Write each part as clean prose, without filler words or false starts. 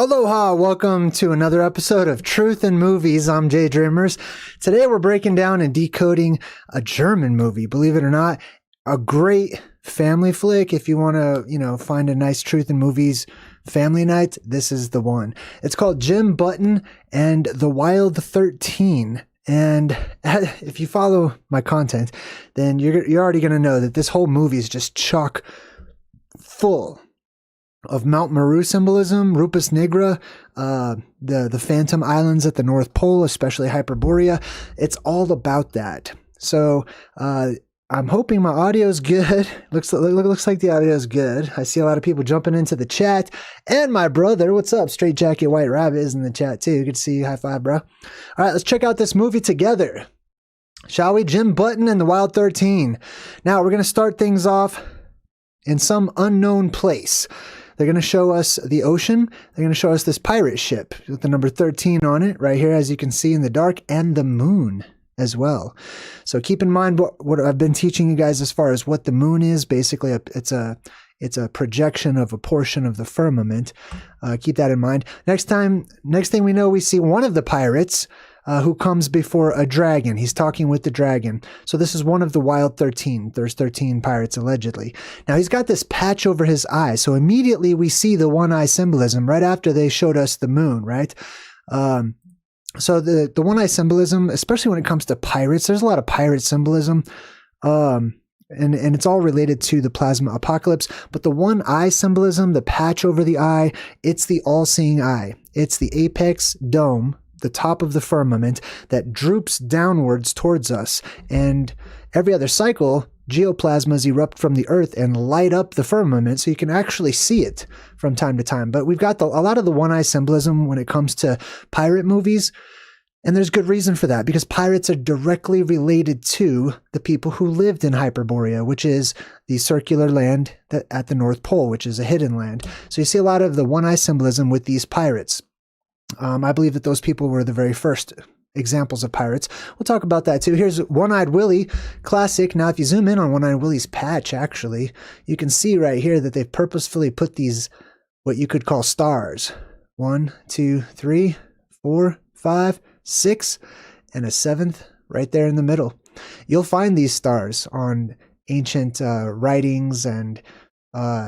Aloha, welcome to another episode of Truth in Movies. I'm JayDreamerZ. Today we're breaking down and decoding a German movie, believe it or not. A great family flick. If you want to, find a nice Truth in Movies family night, this is the one. It's called Jim Button and the Wild 13. And if you follow my content, then you're already going to know that this whole movie is just chock full of Mount Meru symbolism, Rupus Nigra, the Phantom Islands at the North Pole, especially Hyperborea. It's all about that. So I'm hoping my audio is good. Looks like the audio is good. I see a lot of people jumping into the chat. And my brother, what's up? Straight Jacket White Rabbit is in the chat too. Good to see you. High five, bro. All right, let's check out this movie together. Shall we? Jim Button and the Wild 13. Now, we're going to start things off in some unknown place. They're going to show us the ocean. They're going to show us this pirate ship with the number 13 on it right here, as you can see in the dark, and the moon as well. So keep in mind what I've been teaching you guys as far as what the moon is. Basically, it's a projection of a portion of the firmament. Keep that in mind. Next thing we know, we see one of the pirates who comes before a dragon. He's talking with the dragon. So this is one of the Wild 13. There's 13 pirates allegedly. Now he's got this patch over his eye. So immediately we see the one eye symbolism right after they showed us the moon, right? So the one eye symbolism, especially when it comes to pirates, there's a lot of pirate symbolism. And it's all related to the plasma apocalypse. But the one eye symbolism, the patch over the eye, it's the all-seeing eye. It's the apex dome, the top of the firmament that droops downwards towards us. And every other cycle, geoplasmas erupt from the earth and light up the firmament so you can actually see it from time to time. But we've got a lot of the one eye symbolism when it comes to pirate movies. And there's good reason for that, because pirates are directly related to the people who lived in Hyperborea, which is the circular land at the North Pole, which is a hidden land. So you see a lot of the one eye symbolism with these pirates. I believe that those people were the very first examples of pirates. We'll talk about that too. Here's One-Eyed Willie, classic. Now, if you zoom in on One-Eyed Willie's patch, actually, you can see right here that they've purposefully put these, what you could call stars. 1, 2, 3, 4, 5, 6, and a seventh right there in the middle. You'll find these stars on ancient writings and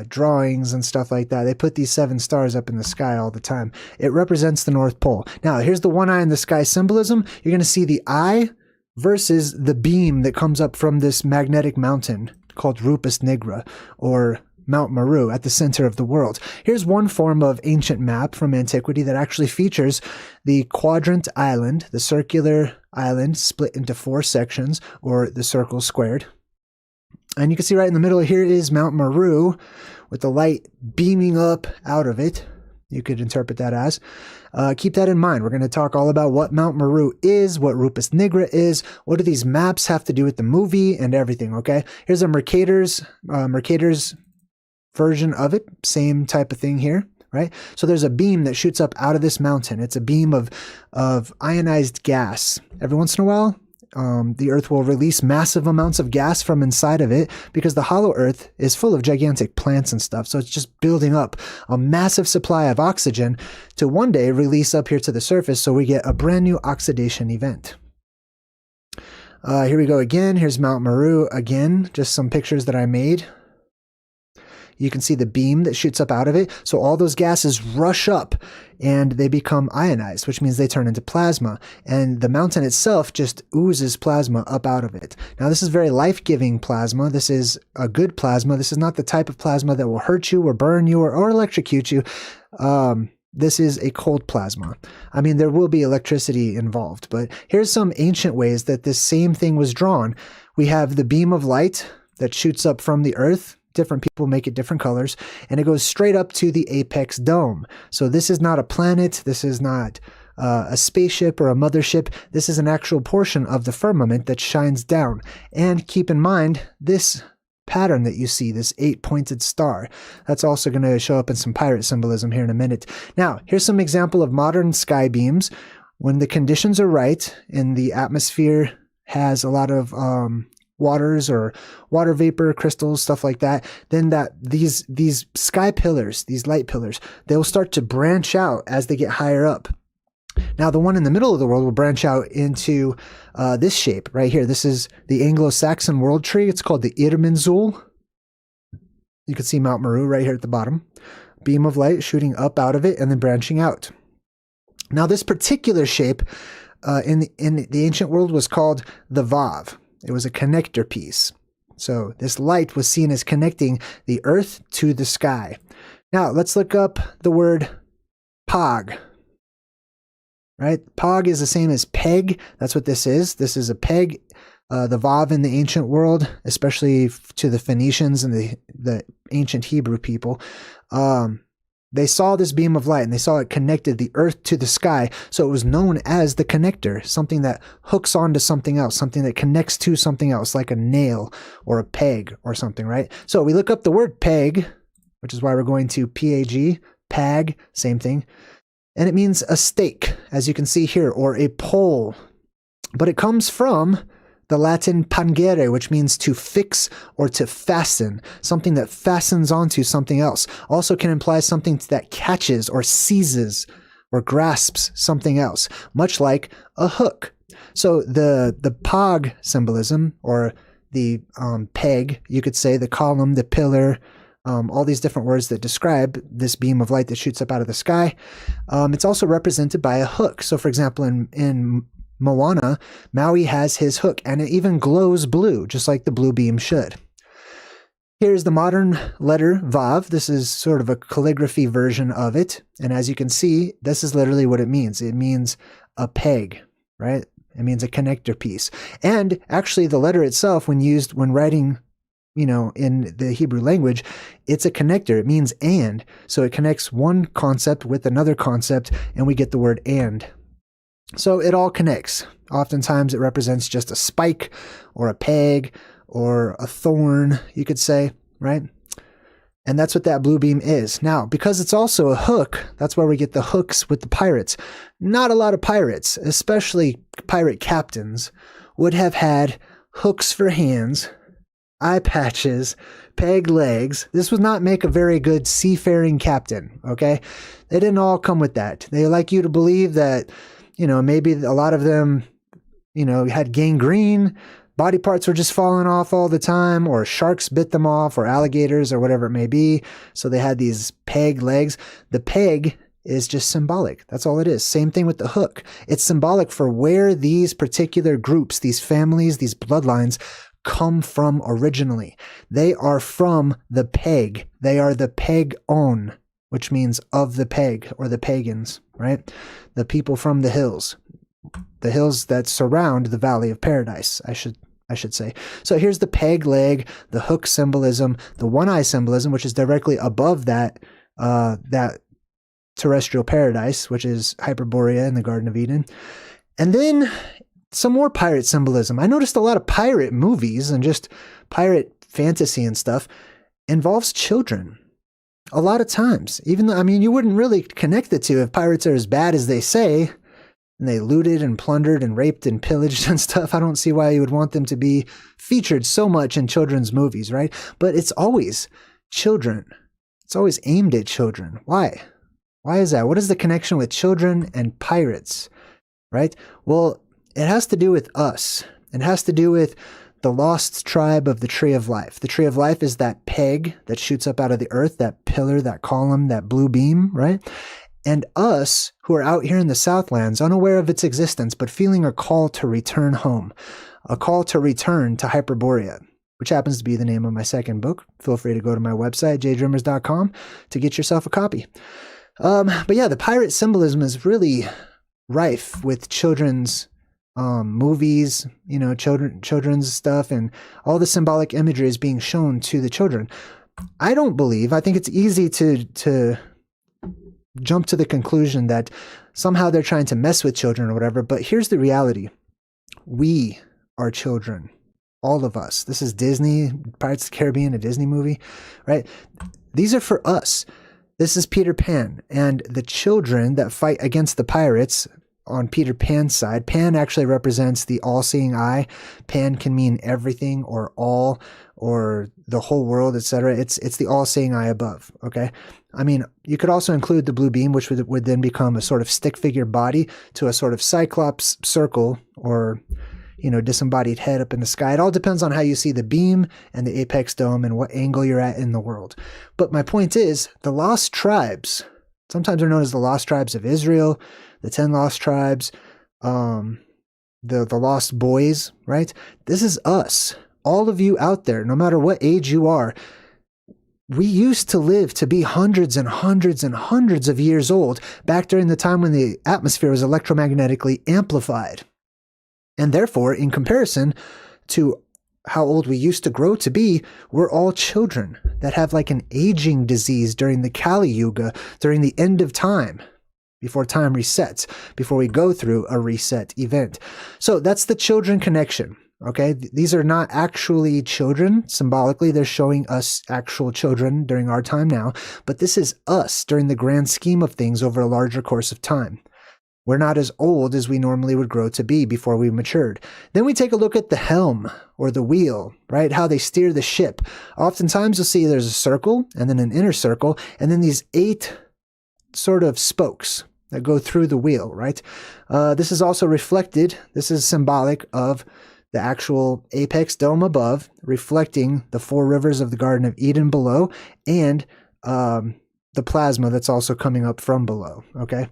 drawings and stuff like that. They put these 7 stars up in the sky all the time. It represents the North Pole. Now, here's the one eye in the sky symbolism. You're going to see the eye versus the beam that comes up from this magnetic mountain called Rupus Nigra, or Mount Meru, at the center of the world. Here's one form of ancient map from antiquity that actually features the quadrant island, the circular island split into 4 sections, or the circle squared. And you can see right in the middle here is Mount Meru with the light beaming up out of it. You could interpret that as. Keep that in mind. We're going to talk all about what Mount Meru is, what Rupus Nigra is, what do these maps have to do with the movie, and everything, okay? Here's a Mercator's version of it. Same type of thing here, right? So there's a beam that shoots up out of this mountain. It's a beam of ionized gas. Every once in a while, the Earth will release massive amounts of gas from inside of it because the hollow Earth is full of gigantic plants and stuff. So it's just building up a massive supply of oxygen to one day release up here to the surface, so we get a brand new oxidation event. Here we go again. Here's Mount Meru again. Just some pictures that I made. You can see the beam that shoots up out of it. So all those gases rush up and they become ionized, which means they turn into plasma. And the mountain itself just oozes plasma up out of it. Now, this is very life-giving plasma. This is a good plasma. This is not the type of plasma that will hurt you or burn you or electrocute you. This is a cold plasma. I mean, there will be electricity involved, but here's some ancient ways that this same thing was drawn. We have the beam of light that shoots up from the earth. Different people make it different colors, and it goes straight up to the apex dome. So this is not a planet. This is not a spaceship or a mothership. This is an actual portion of the firmament that shines down. And keep in mind, this pattern that you see, this 8-pointed star, that's also going to show up in some pirate symbolism here in a minute. Now, here's some example of modern sky beams. When the conditions are right and the atmosphere has a lot of waters or water vapor, crystals, stuff like that, then these sky pillars, these light pillars, they'll start to branch out as they get higher up. Now, the one in the middle of the world will branch out into this shape right here. This is the Anglo-Saxon world tree. It's called the Irminsul. You can see Mount Meru right here at the bottom. Beam of light shooting up out of it and then branching out. Now, this particular shape in the ancient world was called the Vav. It was a connector piece. So this light was seen as connecting the earth to the sky. Now, let's look up the word Pog. Right? Pog is the same as peg. That's what this is. This is a peg. The Vav in the ancient world, especially to the Phoenicians and the ancient Hebrew people, they saw this beam of light and they saw it connected the earth to the sky. So it was known as the connector, something that hooks onto something else, something that connects to something else, like a nail or a peg or something, right? So we look up the word peg, which is why we're going to PAG, pag, same thing. And it means a stake, as you can see here, or a pole. But it comes from the Latin pangere, which means to fix or to fasten, something that fastens onto something else. Also can imply something that catches or seizes or grasps something else, much like a hook. So the pog symbolism, or the peg, you could say, the column, the pillar, all these different words that describe this beam of light that shoots up out of the sky. It's also represented by a hook. So for example, in Moana, Maui has his hook, and it even glows blue, just like the blue beam should. Here's the modern letter Vav. This is sort of a calligraphy version of it. And as you can see, this is literally what it means. It means a peg, right? It means a connector piece. And actually the letter itself, when used when writing, in the Hebrew language, it's a connector. It means and. So it connects one concept with another concept, and we get the word and. So it all connects. Oftentimes it represents just a spike or a peg or a thorn, you could say, right? And that's what that blue beam is. Now, because it's also a hook, that's where we get the hooks with the pirates. Not a lot of pirates, especially pirate captains, would have had hooks for hands, eye patches, peg legs. This would not make a very good seafaring captain, okay? They didn't all come with that. They like you to believe that, maybe a lot of them, had gangrene, body parts were just falling off all the time, or sharks bit them off, or alligators, or whatever it may be. So they had these peg legs. The peg is just symbolic. That's all it is. Same thing with the hook. It's symbolic for where these particular groups, these families, these bloodlines come from originally. They are from the peg. They are the peg-on, which means of the peg, or the pagans, right? The people from the hills that surround the Valley of Paradise, I should say. So here's the peg leg, the hook symbolism, the one-eye symbolism, which is directly above that terrestrial paradise, which is Hyperborea in the Garden of Eden. And then some more pirate symbolism. I noticed a lot of pirate movies and just pirate fantasy and stuff involves children. A lot of times, even though, you wouldn't really connect the two if pirates are as bad as they say, and they looted and plundered and raped and pillaged and stuff. I don't see why you would want them to be featured so much in children's movies, right? But it's always children. It's always aimed at children. Why? Why is that? What is the connection with children and pirates, right? Well, it has to do with us. It has to do with the lost tribe of the Tree of Life. The Tree of Life is that peg that shoots up out of the earth, that pillar, that column, that blue beam, right? And us, who are out here in the Southlands, unaware of its existence, but feeling a call to return home, a call to return to Hyperborea, which happens to be the name of my second book. Feel free to go to my website, JayDreamerZ.com, to get yourself a copy. But yeah, the pirate symbolism is really rife with children's movies, children's stuff, and all the symbolic imagery is being shown to the children. I think it's easy to jump to the conclusion that somehow they're trying to mess with children or whatever, but here's the reality. We are children. All of us. This is Disney, Pirates of the Caribbean, a Disney movie, right? These are for us. This is Peter Pan, and the children that fight against the pirates, on Peter Pan's side. Pan actually represents the all-seeing eye. Pan can mean everything or all or the whole world, etc. It's the all-seeing eye above, okay? I mean, you could also include the blue beam, which would then become a sort of stick figure body to a sort of cyclops circle or, you know, disembodied head up in the sky. It all depends on how you see the beam and the apex dome and what angle you're at in the world. But my point is, the lost tribes, sometimes they're known as the lost tribes of Israel, the 10 lost tribes, the lost boys, right? This is us. All of you out there, no matter what age you are, we used to live to be hundreds and hundreds and hundreds of years old back during the time when the atmosphere was electromagnetically amplified. And therefore, in comparison to how old we used to grow to be, we're all children that have like an aging disease during the Kali Yuga, during the end of time, before time resets, before we go through a reset event. So that's the children connection. Okay, these are not actually children. Symbolically, they're showing us actual children during our time now, but this is us during the grand scheme of things over a larger course of time. We're not as old as we normally would grow to be before we matured. Then we take a look at the helm or the wheel, right? How they steer the ship. Oftentimes you'll see there's a circle and then an inner circle and then these 8 sort of spokes that go through the wheel, right? This is also reflected. This is symbolic of the actual apex dome above, reflecting the 4 rivers of the Garden of Eden below, and the plasma that's also coming up from below, okay?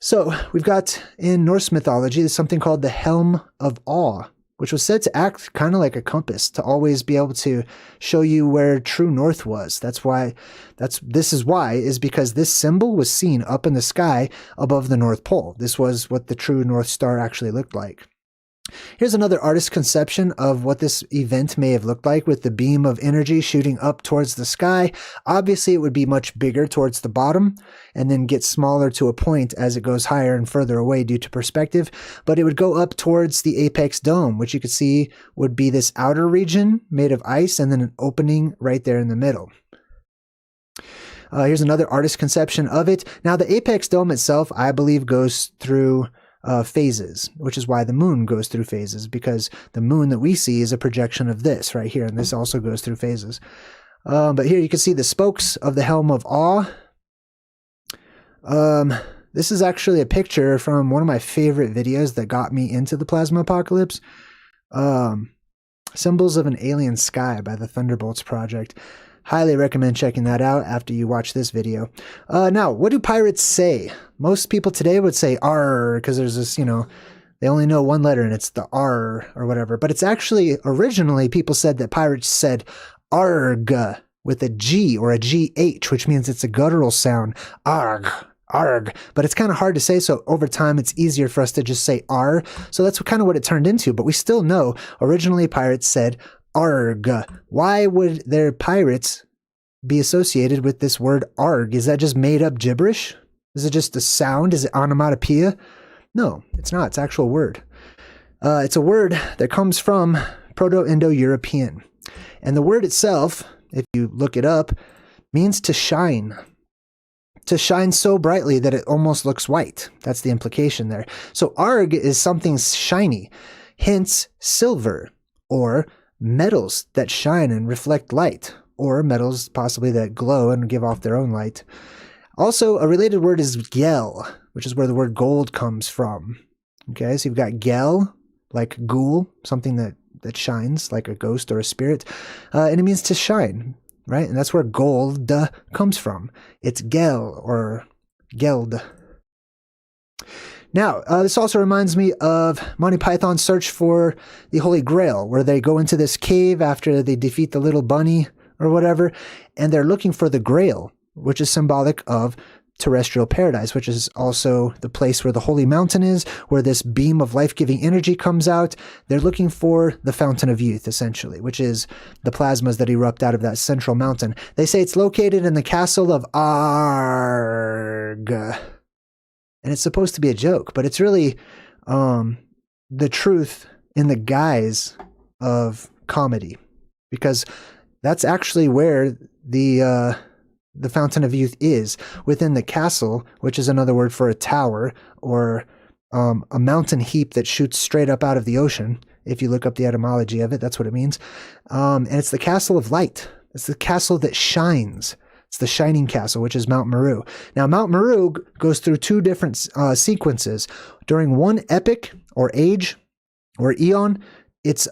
So we've got in Norse mythology, there's something called the Helm of Awe, which was said to act kind of like a compass, to always be able to show you where true north was. This is because this symbol was seen up in the sky above the North Pole. This was what the true North Star actually looked like. Here's another artist's conception of what this event may have looked like with the beam of energy shooting up towards the sky. Obviously, it would be much bigger towards the bottom and then get smaller to a point as it goes higher and further away due to perspective. But it would go up towards the apex dome, which you could see would be this outer region made of ice and then an opening right there in the middle. Here's another artist's conception of it. Now, the apex dome itself, I believe, goes through phases, which is why the moon goes through phases, because the moon that we see is a projection of this right here, and this also goes through phases. But here you can see the spokes of the Helm of Awe. This is actually a picture from one of my favorite videos that got me into the plasma apocalypse. Symbols of an Alien Sky by the Thunderbolts Project. Highly recommend checking that out after you watch this video. Now, what do pirates say? Most people today would say R, because there's this, you know, they only know one letter and it's the R or whatever. But it's actually, originally, people said that pirates said ARG with a G or a GH, which means it's a guttural sound. ARG, ARG. But it's kind of hard to say, so over time it's easier for us to just say R. So that's kind of what it turned into. But we still know, originally pirates said ARG. Why would their pirates be associated with this word ARG? Is that just made up gibberish? Is it just a sound? Is it onomatopoeia? No, it's not. It's an actual word. It's a word that comes from Proto-Indo-European. And the word itself, if you look it up, means to shine. To shine so brightly that it almost looks white. That's the implication there. So ARG is something shiny, hence silver, or metals that shine and reflect light, or metals possibly that glow and give off their own light. Also, a related word is gel, which is where the word gold comes from. Okay, so you've got gel, like ghoul, something that shines, like a ghost or a spirit, and it means to shine, right? And that's where gold comes from. It's gel or geld. Now, this also reminds me of Monty Python's search for the Holy Grail, where they go into this cave after they defeat the little bunny or whatever, and they're looking for the Grail, which is symbolic of terrestrial paradise, which is also the place where the Holy Mountain is, where this beam of life-giving energy comes out. They're looking for the Fountain of Youth, essentially, which is the plasmas that erupt out of that central mountain. They say it's located in the castle of Arg. And it's supposed to be a joke, but it's really the truth in the guise of comedy, because that's actually where the Fountain of Youth is, within the castle, which is another word for a tower or a mountain heap that shoots straight up out of the ocean. If you look up the etymology of it, that's what it means. And it's the castle of light. It's the castle that shines. It's the shining castle, which is Mount Meru. Now, Mount Meru goes through two different sequences. During one epoch or age or eon, it's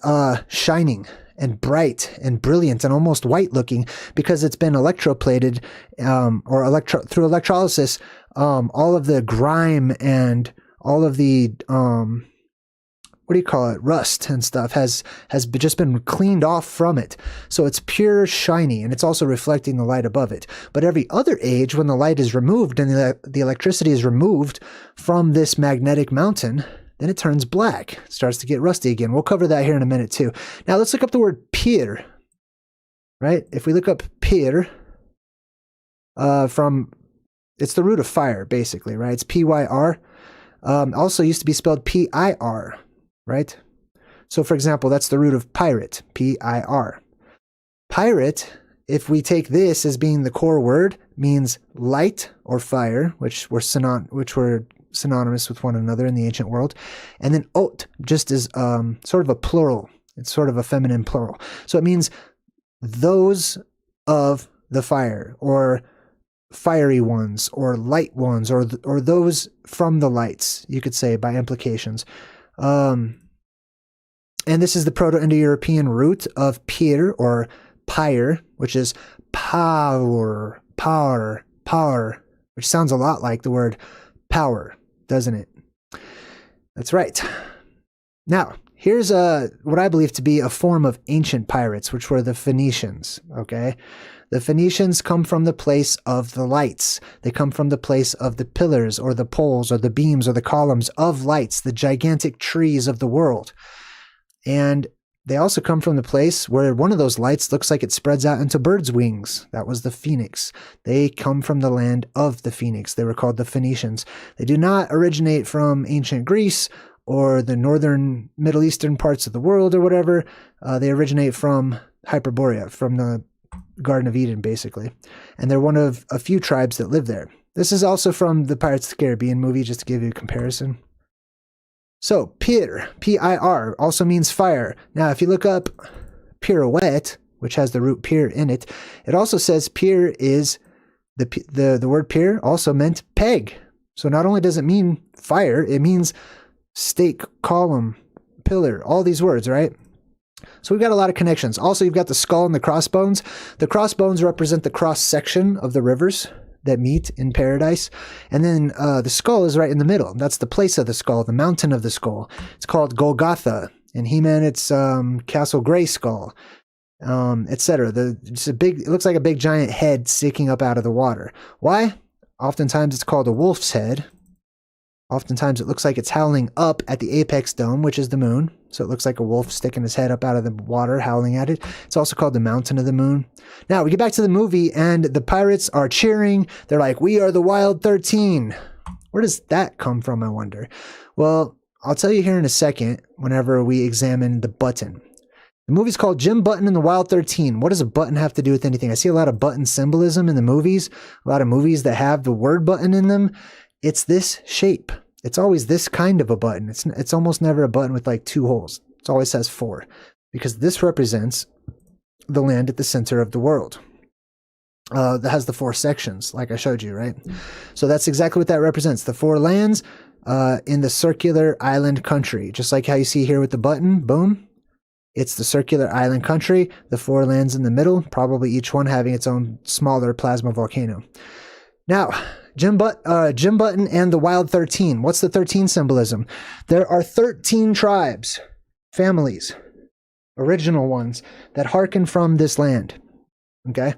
shining and bright and brilliant and almost white looking because it's been electroplated through electrolysis. All of the grime and all of the rust and stuff has just been cleaned off from it. So it's pure shiny, and it's also reflecting the light above it. But every other age, when the light is removed and the electricity is removed from this magnetic mountain, then it turns black. It starts to get rusty again. We'll cover that here in a minute too. Now let's look up the word pyr, right? If we look up pyr, it's the root of fire, basically, right? It's P-Y-R. Also used to be spelled P-I-R. Right? So, for example, that's the root of pirate, P-I-R. Pirate, if we take this as being the core word, means light or fire, which were synonymous with one another in the ancient world. And then ot, just as sort of a plural. It's sort of a feminine plural. So it means those of the fire, or fiery ones, or light ones, or those from the lights, you could say, by implications. And this is the Proto-Indo-European root of pyr or pyre, which is power, which sounds a lot like the word power, doesn't it? That's right. Now, here's what I believe to be a form of ancient pirates, which were the Phoenicians, okay? The Phoenicians come from the place of the lights. They come from the place of the pillars or the poles or the beams or the columns of lights, the gigantic trees of the world. And they also come from the place where one of those lights looks like it spreads out into birds' wings. That was the phoenix. They come from the land of the phoenix. They were called the Phoenicians. They do not originate from ancient Greece or the northern Middle Eastern parts of the world or whatever. They originate from Hyperborea, from the Garden of Eden, basically. And they're one of a few tribes that live there. This is also from the Pirates of the Caribbean movie, just to give you a comparison. So, pyr, P-I-R, also means fire. Now, if you look up pirouette, which has the root pyr in it, it also says pyr is, the word pyr also meant peg. So not only does it mean fire, it means stake, column, pillar, all these words, right? So we've got a lot of connections. Also, you've got the skull and the crossbones. The crossbones represent the cross-section of the rivers that meet in paradise. And then the skull is right in the middle. That's the place of the skull, the mountain of the skull. It's called Golgotha. In He-Man, it's Castle Grayskull, etc. It looks like a big giant head sticking up out of the water. Why? Oftentimes it's called a wolf's head. Oftentimes it looks like it's howling up at the apex dome, which is the moon. So it looks like a wolf sticking his head up out of the water, howling at it. It's also called the Mountain of the Moon. Now, we get back to the movie, and the pirates are cheering. They're like, "We are the Wild 13. Where does that come from, I wonder? Well, I'll tell you here in a second whenever we examine the button. The movie's called Jim Button and the Wild 13. What does a button have to do with anything? I see a lot of button symbolism in the movies, a lot of movies that have the word button in them. It's this shape. It's always this kind of a button. It's almost never a button with like 2 holes. It always has 4, because this represents the land at the center of the world. That has the 4 sections, like I showed you, right? So that's exactly what that represents. The 4 lands in the circular island country, just like how you see here with the button, boom. It's the circular island country, the 4 lands in the middle, probably each one having its own smaller plasma volcano. Now, Jim Button and the Wild 13. What's the 13 symbolism? There are 13 tribes, families, original ones, that hearken from this land. Okay?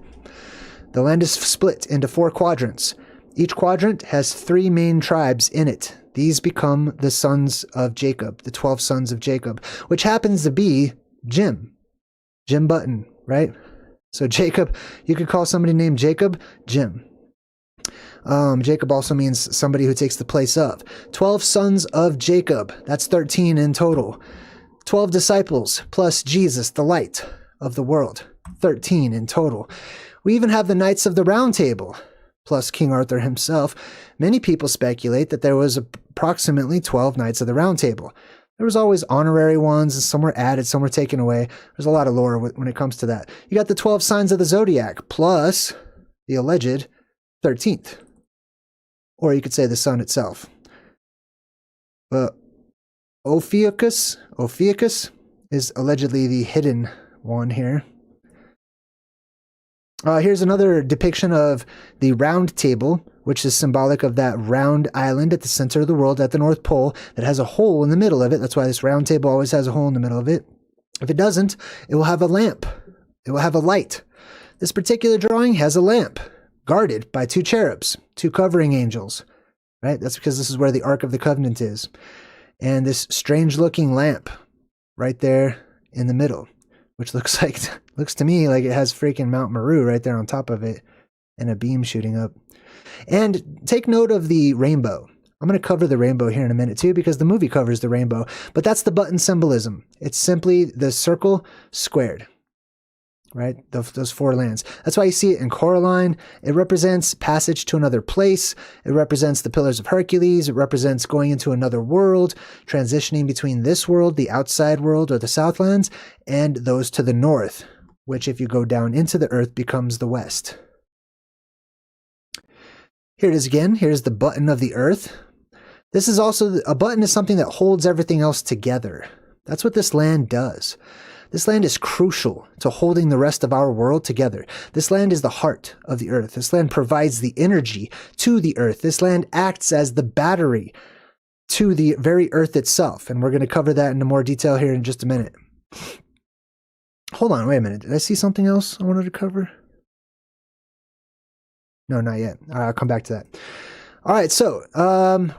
The land is split into 4 quadrants. Each quadrant has 3 main tribes in it. These become the sons of Jacob, the 12 sons of Jacob, which happens to be Jim Button, right? So Jacob, you could call somebody named Jacob, Jim. Jacob also means somebody who takes the place of. 12 sons of Jacob, that's 13 in total. 12 disciples plus Jesus, the light of the world, 13 in total. We even have the Knights of the Round Table, plus King Arthur himself. Many people speculate that there was a approximately 12 Knights of the Round Table. There was always honorary ones, and some were added, some were taken away. There's a lot of lore when it comes to that. You got the 12 signs of the Zodiac, plus the alleged 13th. Or you could say the sun itself. Ophiuchus is allegedly the hidden one here. Here's another depiction of the round table, which is symbolic of that round island at the center of the world at the North Pole that has a hole in the middle of it. That's why this round table always has a hole in the middle of it. If it doesn't, it will have a lamp. It will have a light. This particular drawing has a lamp guarded by 2 cherubs, 2 covering angels, right? That's because this is where the Ark of the Covenant is. And this strange-looking lamp right there in the middle, which looks to me like it has freaking Mount Meru right there on top of it and a beam shooting up. And take note of the rainbow. I'm going to cover the rainbow here in a minute too, because the movie covers the rainbow, but that's the button symbolism. It's simply the circle squared, right? Those 4 lands. That's why you see it in Coraline. It represents passage to another place. It represents the Pillars of Hercules. It represents going into another world, transitioning between this world, the outside world or the Southlands, and those to the north, which if you go down into the earth becomes the west. Here it is again. Here's the button of the earth. This is also, a button is something that holds everything else together. That's what this land does. This land is crucial to holding the rest of our world together. This land is the heart of the earth. This land provides the energy to the earth. This land acts as the battery to the very earth itself. And we're going to cover that into more detail here in just a minute. Hold on, wait a minute. Did I see something else I wanted to cover? No, not yet. I'll come back to that. All right, so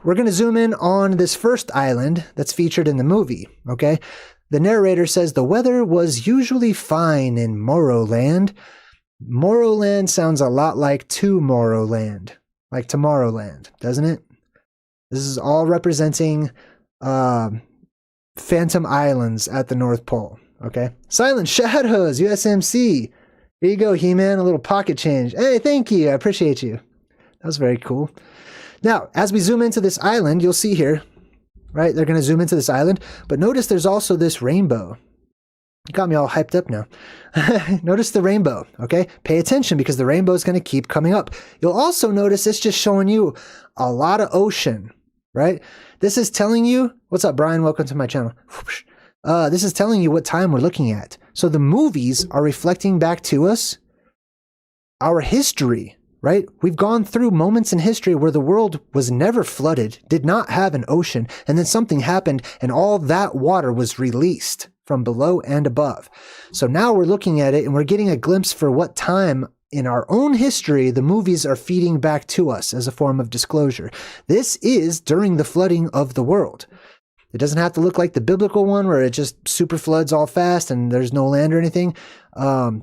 we're going to zoom in on this first island that's featured in the movie, okay? The narrator says the weather was usually fine in Morrowland. Morrowland sounds a lot like Tomorrowland, like Tomorrowland, doesn't it? This is all representing Phantom Islands at the North Pole, okay? Silent Shadows, USMC. Here you go, He-Man, a little pocket change. Hey, thank you, I appreciate you. That was very cool. Now, as we zoom into this island, you'll see here, right? They're going to zoom into this island, but notice there's also this rainbow. You got me all hyped up now. Notice the rainbow, okay? Pay attention because the rainbow is going to keep coming up. You'll also notice it's just showing you a lot of ocean, right? This is telling you, what's up, Brian? Welcome to my channel. This is telling you what time we're looking at. So the movies are reflecting back to us our history, right? We've gone through moments in history where the world was never flooded, did not have an ocean, and then something happened and all that water was released from below and above. So now we're looking at it and we're getting a glimpse for what time in our own history the movies are feeding back to us as a form of disclosure. This is during the flooding of the world. It doesn't have to look like the biblical one where it just super floods all fast and there's no land or anything.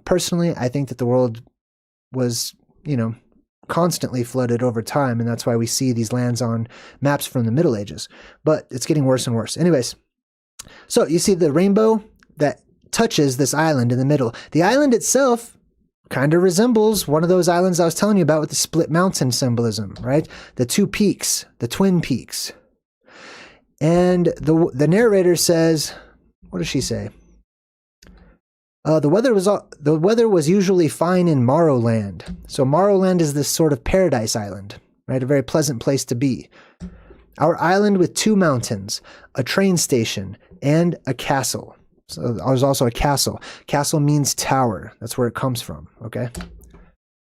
Personally, I think that the world was, constantly flooded over time, and that's why we see these lands on maps from the Middle Ages. But it's getting worse and worse. Anyways, so you see the rainbow that touches this island in the middle. The island itself kind of resembles one of those islands I was telling you about with the split mountain symbolism, right? The 2 peaks, the twin peaks. And the narrator says, what does she say? The weather was usually fine in Morrowland. So Morrowland is this sort of paradise island, right? A very pleasant place to be. Our island with 2 mountains, a train station, and a castle. So there's also a castle. Castle means tower. That's where it comes from, okay?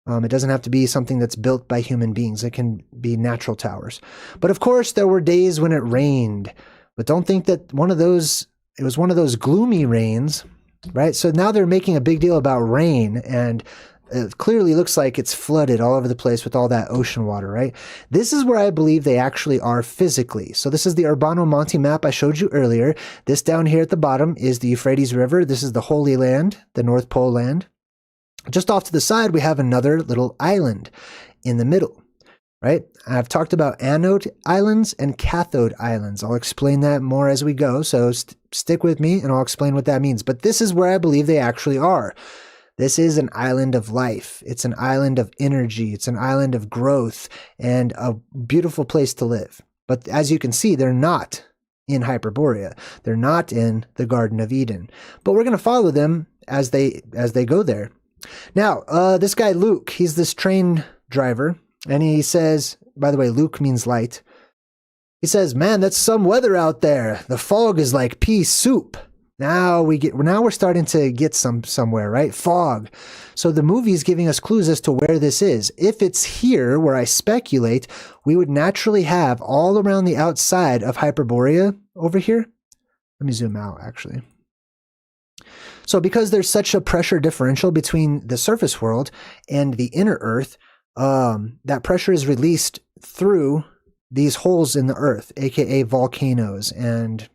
It doesn't have to be something that's built by human beings. It can be natural towers. But of course, there were days when it rained. But don't think that it was one of those gloomy rains, right? So now they're making a big deal about rain, and it clearly looks like it's flooded all over the place with all that ocean water, right? This is where I believe they actually are physically. So this is the Urbano Monte map I showed you earlier. This down here at the bottom is the Euphrates River. This is the Holy Land, the North Pole land. Just off to the side, we have another little island in the middle, right? I've talked about anode islands and cathode islands. I'll explain that more as we go, so stick with me and I'll explain what that means. But this is where I believe they actually are. This is an island of life. It's an island of energy. It's an island of growth and a beautiful place to live. But as you can see, they're not in Hyperborea. They're not in the Garden of Eden. But we're going to follow them as they go there. Now, this guy Luke, he's this train driver, and he says, by the way, Luke means light. He says, "Man, that's some weather out there. The fog is like pea soup." Now we're starting to get somewhere, right? Fog. So the movie is giving us clues as to where this is. If it's here, where I speculate, we would naturally have all around the outside of Hyperborea over here. Let me zoom out, actually. So because there's such a pressure differential between the surface world and the inner Earth, that pressure is released through these holes in the Earth, aka volcanoes and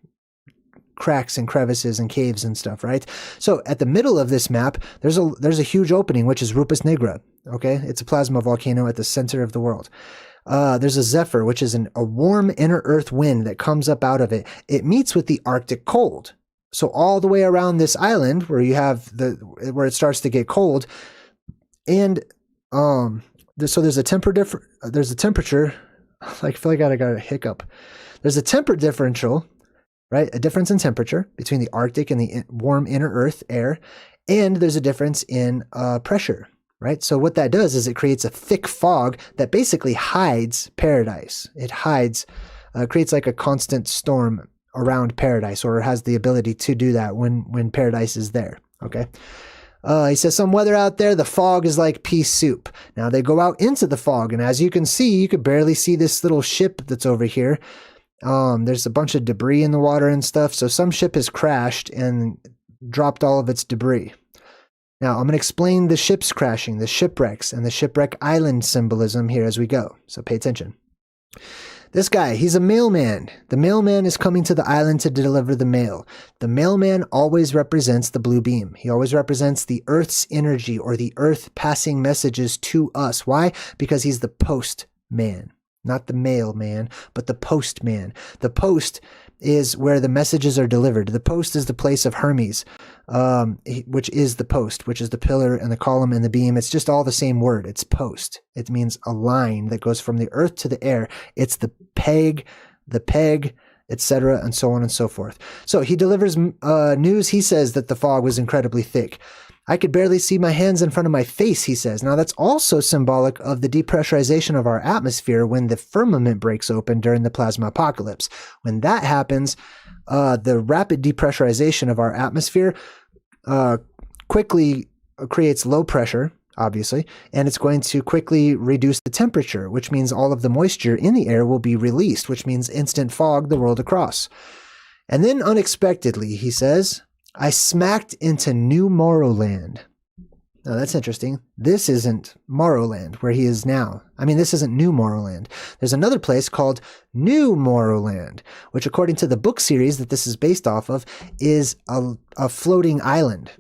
cracks and crevices and caves and stuff, right? So at the middle of this map, there's a huge opening, which is Rupus Nigra. Okay, it's a plasma volcano at the center of the world. There's a zephyr, which is a warm inner Earth wind that comes up out of it. It meets with the Arctic cold. So all the way around this island, where you have where it starts to get cold, and so there's a temperature. I feel like I got a hiccup. There's a temper differential. Right? A difference in temperature between the Arctic and the warm inner Earth air, and there's a difference in pressure, right? So what that does is it creates a thick fog that basically hides paradise. It creates like a constant storm around paradise, or has the ability to do that when paradise is there, okay? He says, "Some weather out there, the fog is like pea soup." Now they go out into the fog, and as you can see, you could barely see this little ship that's over here. There's a bunch of debris in the water and stuff. So some ship has crashed and dropped all of its debris. Now I'm going to explain the ships crashing, the shipwrecks, and the shipwreck island symbolism here as we go. So pay attention. This guy, he's a mailman. The mailman is coming to the island to deliver the mail. The mailman always represents the blue beam. He always represents the Earth's energy, or the Earth passing messages to us. Why? Because he's the postman. Not the mailman, but the postman. The post is where the messages are delivered. The post is the place of Hermes, which is the post, which is the pillar and the column and the beam. It's just all the same word. It's post. It means a line that goes from the earth to the air. It's the peg, etc., and so on and so forth. So he delivers news. He says that the fog was incredibly thick. "I could barely see my hands in front of my face," he says. Now that's also symbolic of the depressurization of our atmosphere when the firmament breaks open during the plasma apocalypse. When that happens, the rapid depressurization of our atmosphere quickly creates low pressure, obviously, and it's going to quickly reduce the temperature, which means all of the moisture in the air will be released, which means instant fog the world across. And then unexpectedly, he says, "I smacked into New Morrowland." Now that's interesting. This isn't Morrowland, where he is now. I mean, this isn't New Morrowland. There's another place called New Morrowland, which according to the book series that this is based off of, is a floating island,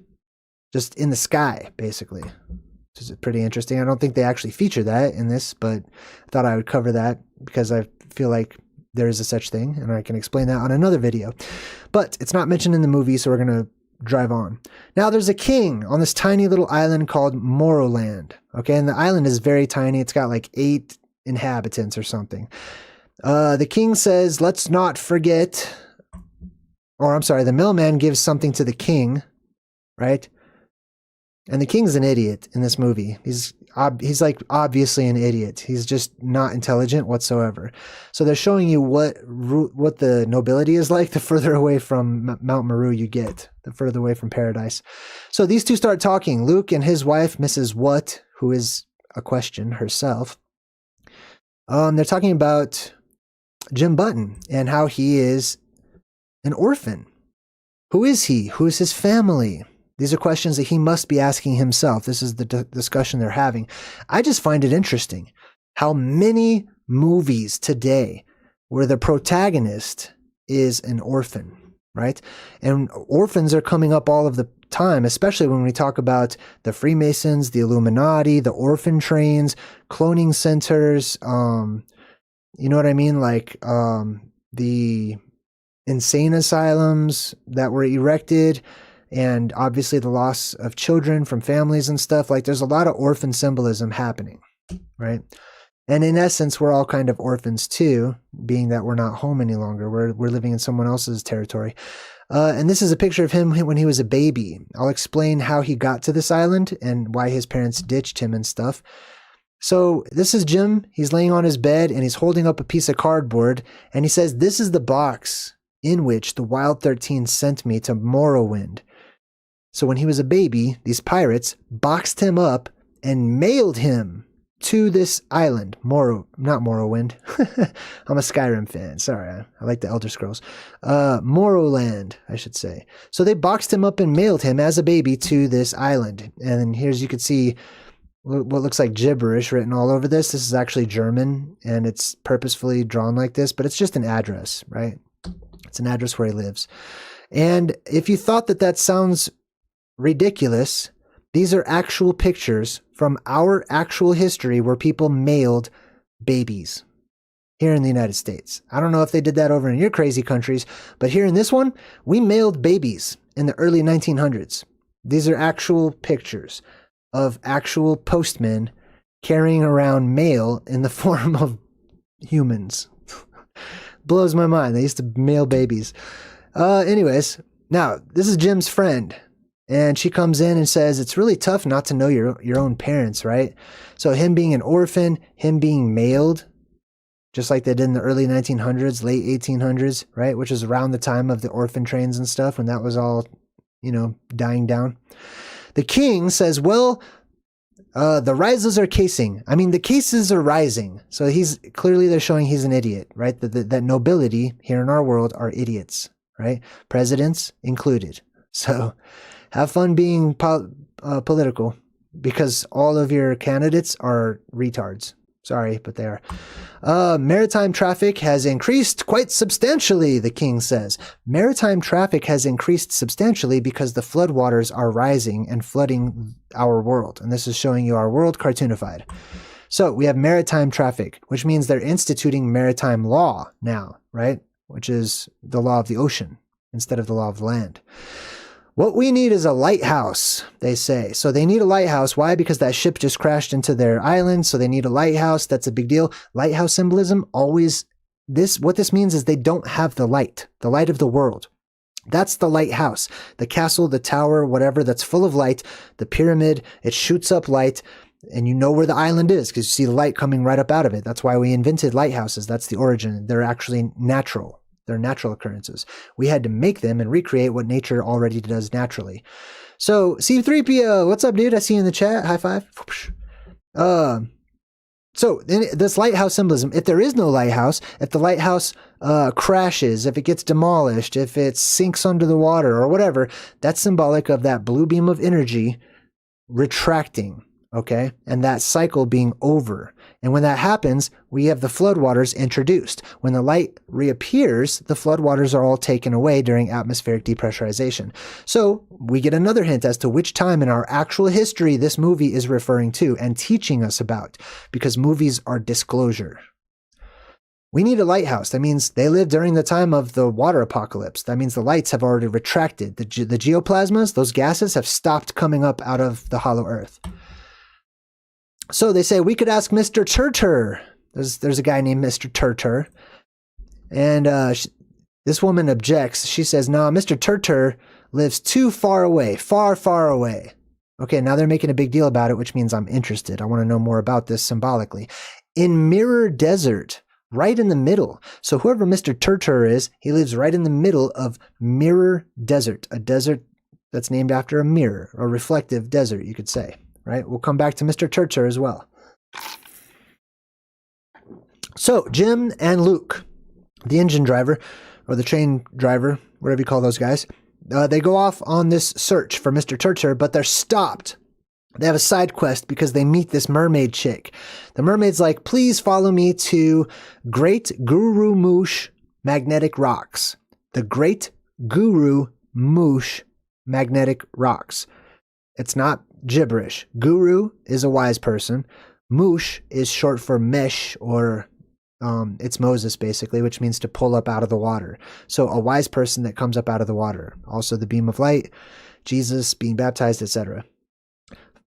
just in the sky, basically. Which is pretty interesting. I don't think they actually feature that in this, but I thought I would cover that because I feel like there is a such thing, and I can explain that on another video. But it's not mentioned in the movie, so we're going to drive on. Now there's a king on this tiny little island called Morrowland. Okay, and the island is very tiny. It's got like 8 inhabitants or something. The king says, "Let's not forget," or I'm sorry, the mailman gives something to the king, right? And the king's an idiot in this movie. He's like obviously an idiot. He's just not intelligent whatsoever. So they're showing you what the nobility is like. The further away from Mount Meru you get, the further away from paradise. So these two start talking. Luke and his wife, Mrs. What, who is a question herself. They're talking about Jim Button and how he is an orphan. Who is he? Who is his family? These are questions that he must be asking himself. This is the discussion they're having. I just find it interesting how many movies today where the protagonist is an orphan, right? And orphans are coming up all of the time, especially when we talk about the Freemasons, the Illuminati, the orphan trains, cloning centers, you know what I mean? Like the insane asylums that were erected, and obviously the loss of children from families and stuff. Like there's a lot of orphan symbolism happening, right? And in essence, we're all kind of orphans too, being that we're not home any longer. We're living in someone else's territory. And this is a picture of him when he was a baby. I'll explain how he got to this island and why his parents ditched him and stuff. So this is Jim. He's laying on his bed and he's holding up a piece of cardboard. And he says, "This is the box in which the Wild 13 sent me to Morrowland." So when he was a baby, these pirates boxed him up and mailed him to this island. Not Morrowind. I'm a Skyrim fan. Sorry, I like the Elder Scrolls. Morrowland, I should say. So they boxed him up and mailed him as a baby to this island. And here's, you can see what looks like gibberish written all over this. This is actually German, and it's purposefully drawn like this, but it's just an address, right? It's an address where he lives. And if you thought that sounds ridiculous, these are actual pictures from our actual history where people mailed babies here in the United States. I don't know if they did that over in your crazy countries, but here in this one, we mailed babies in the early 1900s. These are actual pictures of actual postmen carrying around mail in the form of humans. Blows my mind. They used to mail babies. Anyways, now this is Jim's friend. And she comes in and says, it's really tough not to know your own parents, right? So him being an orphan, him being mailed, just like they did in the early 1900s, late 1800s, right? Which is around the time of the orphan trains and stuff, when that was all, dying down. The king says, well, the rises are casing. I mean, the cases are rising. So they're showing he's an idiot, right? That nobility here in our world are idiots, right? Presidents included. So have fun being political, because all of your candidates are retards. Sorry, but they are. Maritime traffic has increased quite substantially, the king says. Maritime traffic has increased substantially because the floodwaters are rising and flooding our world. And this is showing you our world cartoonified. So we have maritime traffic, which means they're instituting maritime law now, right? Which is the law of the ocean instead of the law of the land. What we need is a lighthouse, they say. So they need a lighthouse. Why? Because that ship just crashed into their island. So they need a lighthouse. That's a big deal. Lighthouse symbolism always, what this means is they don't have the light of the world. That's the lighthouse. The castle, the tower, whatever, that's full of light. The pyramid, it shoots up light. And you know where the island is because you see the light coming right up out of it. That's why we invented lighthouses. That's the origin. They're actually natural. They're natural occurrences. We had to make them and recreate what nature already does naturally. So C3PO, what's up, dude? I see you in the chat. High five. So this lighthouse symbolism, if there is no lighthouse, if the lighthouse crashes, if it gets demolished, if it sinks under the water or whatever, that's symbolic of that blue beam of energy retracting, okay? And that cycle being over. And when that happens, we have the floodwaters introduced. When the light reappears, the floodwaters are all taken away during atmospheric depressurization. So we get another hint as to which time in our actual history this movie is referring to and teaching us about, because movies are disclosure. We need a lighthouse. That means they lived during the time of the water apocalypse. That means the lights have already retracted. The geoplasmas, those gases, have stopped coming up out of the hollow earth. So they say we could ask Mr. Turtur. There's a guy named Mr. Turtur. And this woman objects. She says, no, Mr. Turtur lives too far away, far, far away. Okay, now they're making a big deal about it, which means I'm interested. I want to know more about this symbolically. In Mirror Desert, right in the middle. So whoever Mr. Turtur is, he lives right in the middle of Mirror Desert, a desert that's named after a mirror, a reflective desert, you could say. Right? We'll come back to Mr. Turtur as well. So Jim and Luke, the engine driver or the train driver, whatever you call those guys, they go off on this search for Mr. Turtur, but they're stopped. They have a side quest because they meet this mermaid chick. The mermaid's like, please follow me to Great Guru Moosh Magnetic Rocks. The Great Guru Moosh Magnetic Rocks. It's not gibberish. Guru is a wise person. Moosh is short for mesh, or it's Moses basically, which means to pull up out of the water. So a wise person that comes up out of the water. Also the beam of light, Jesus being baptized, etc.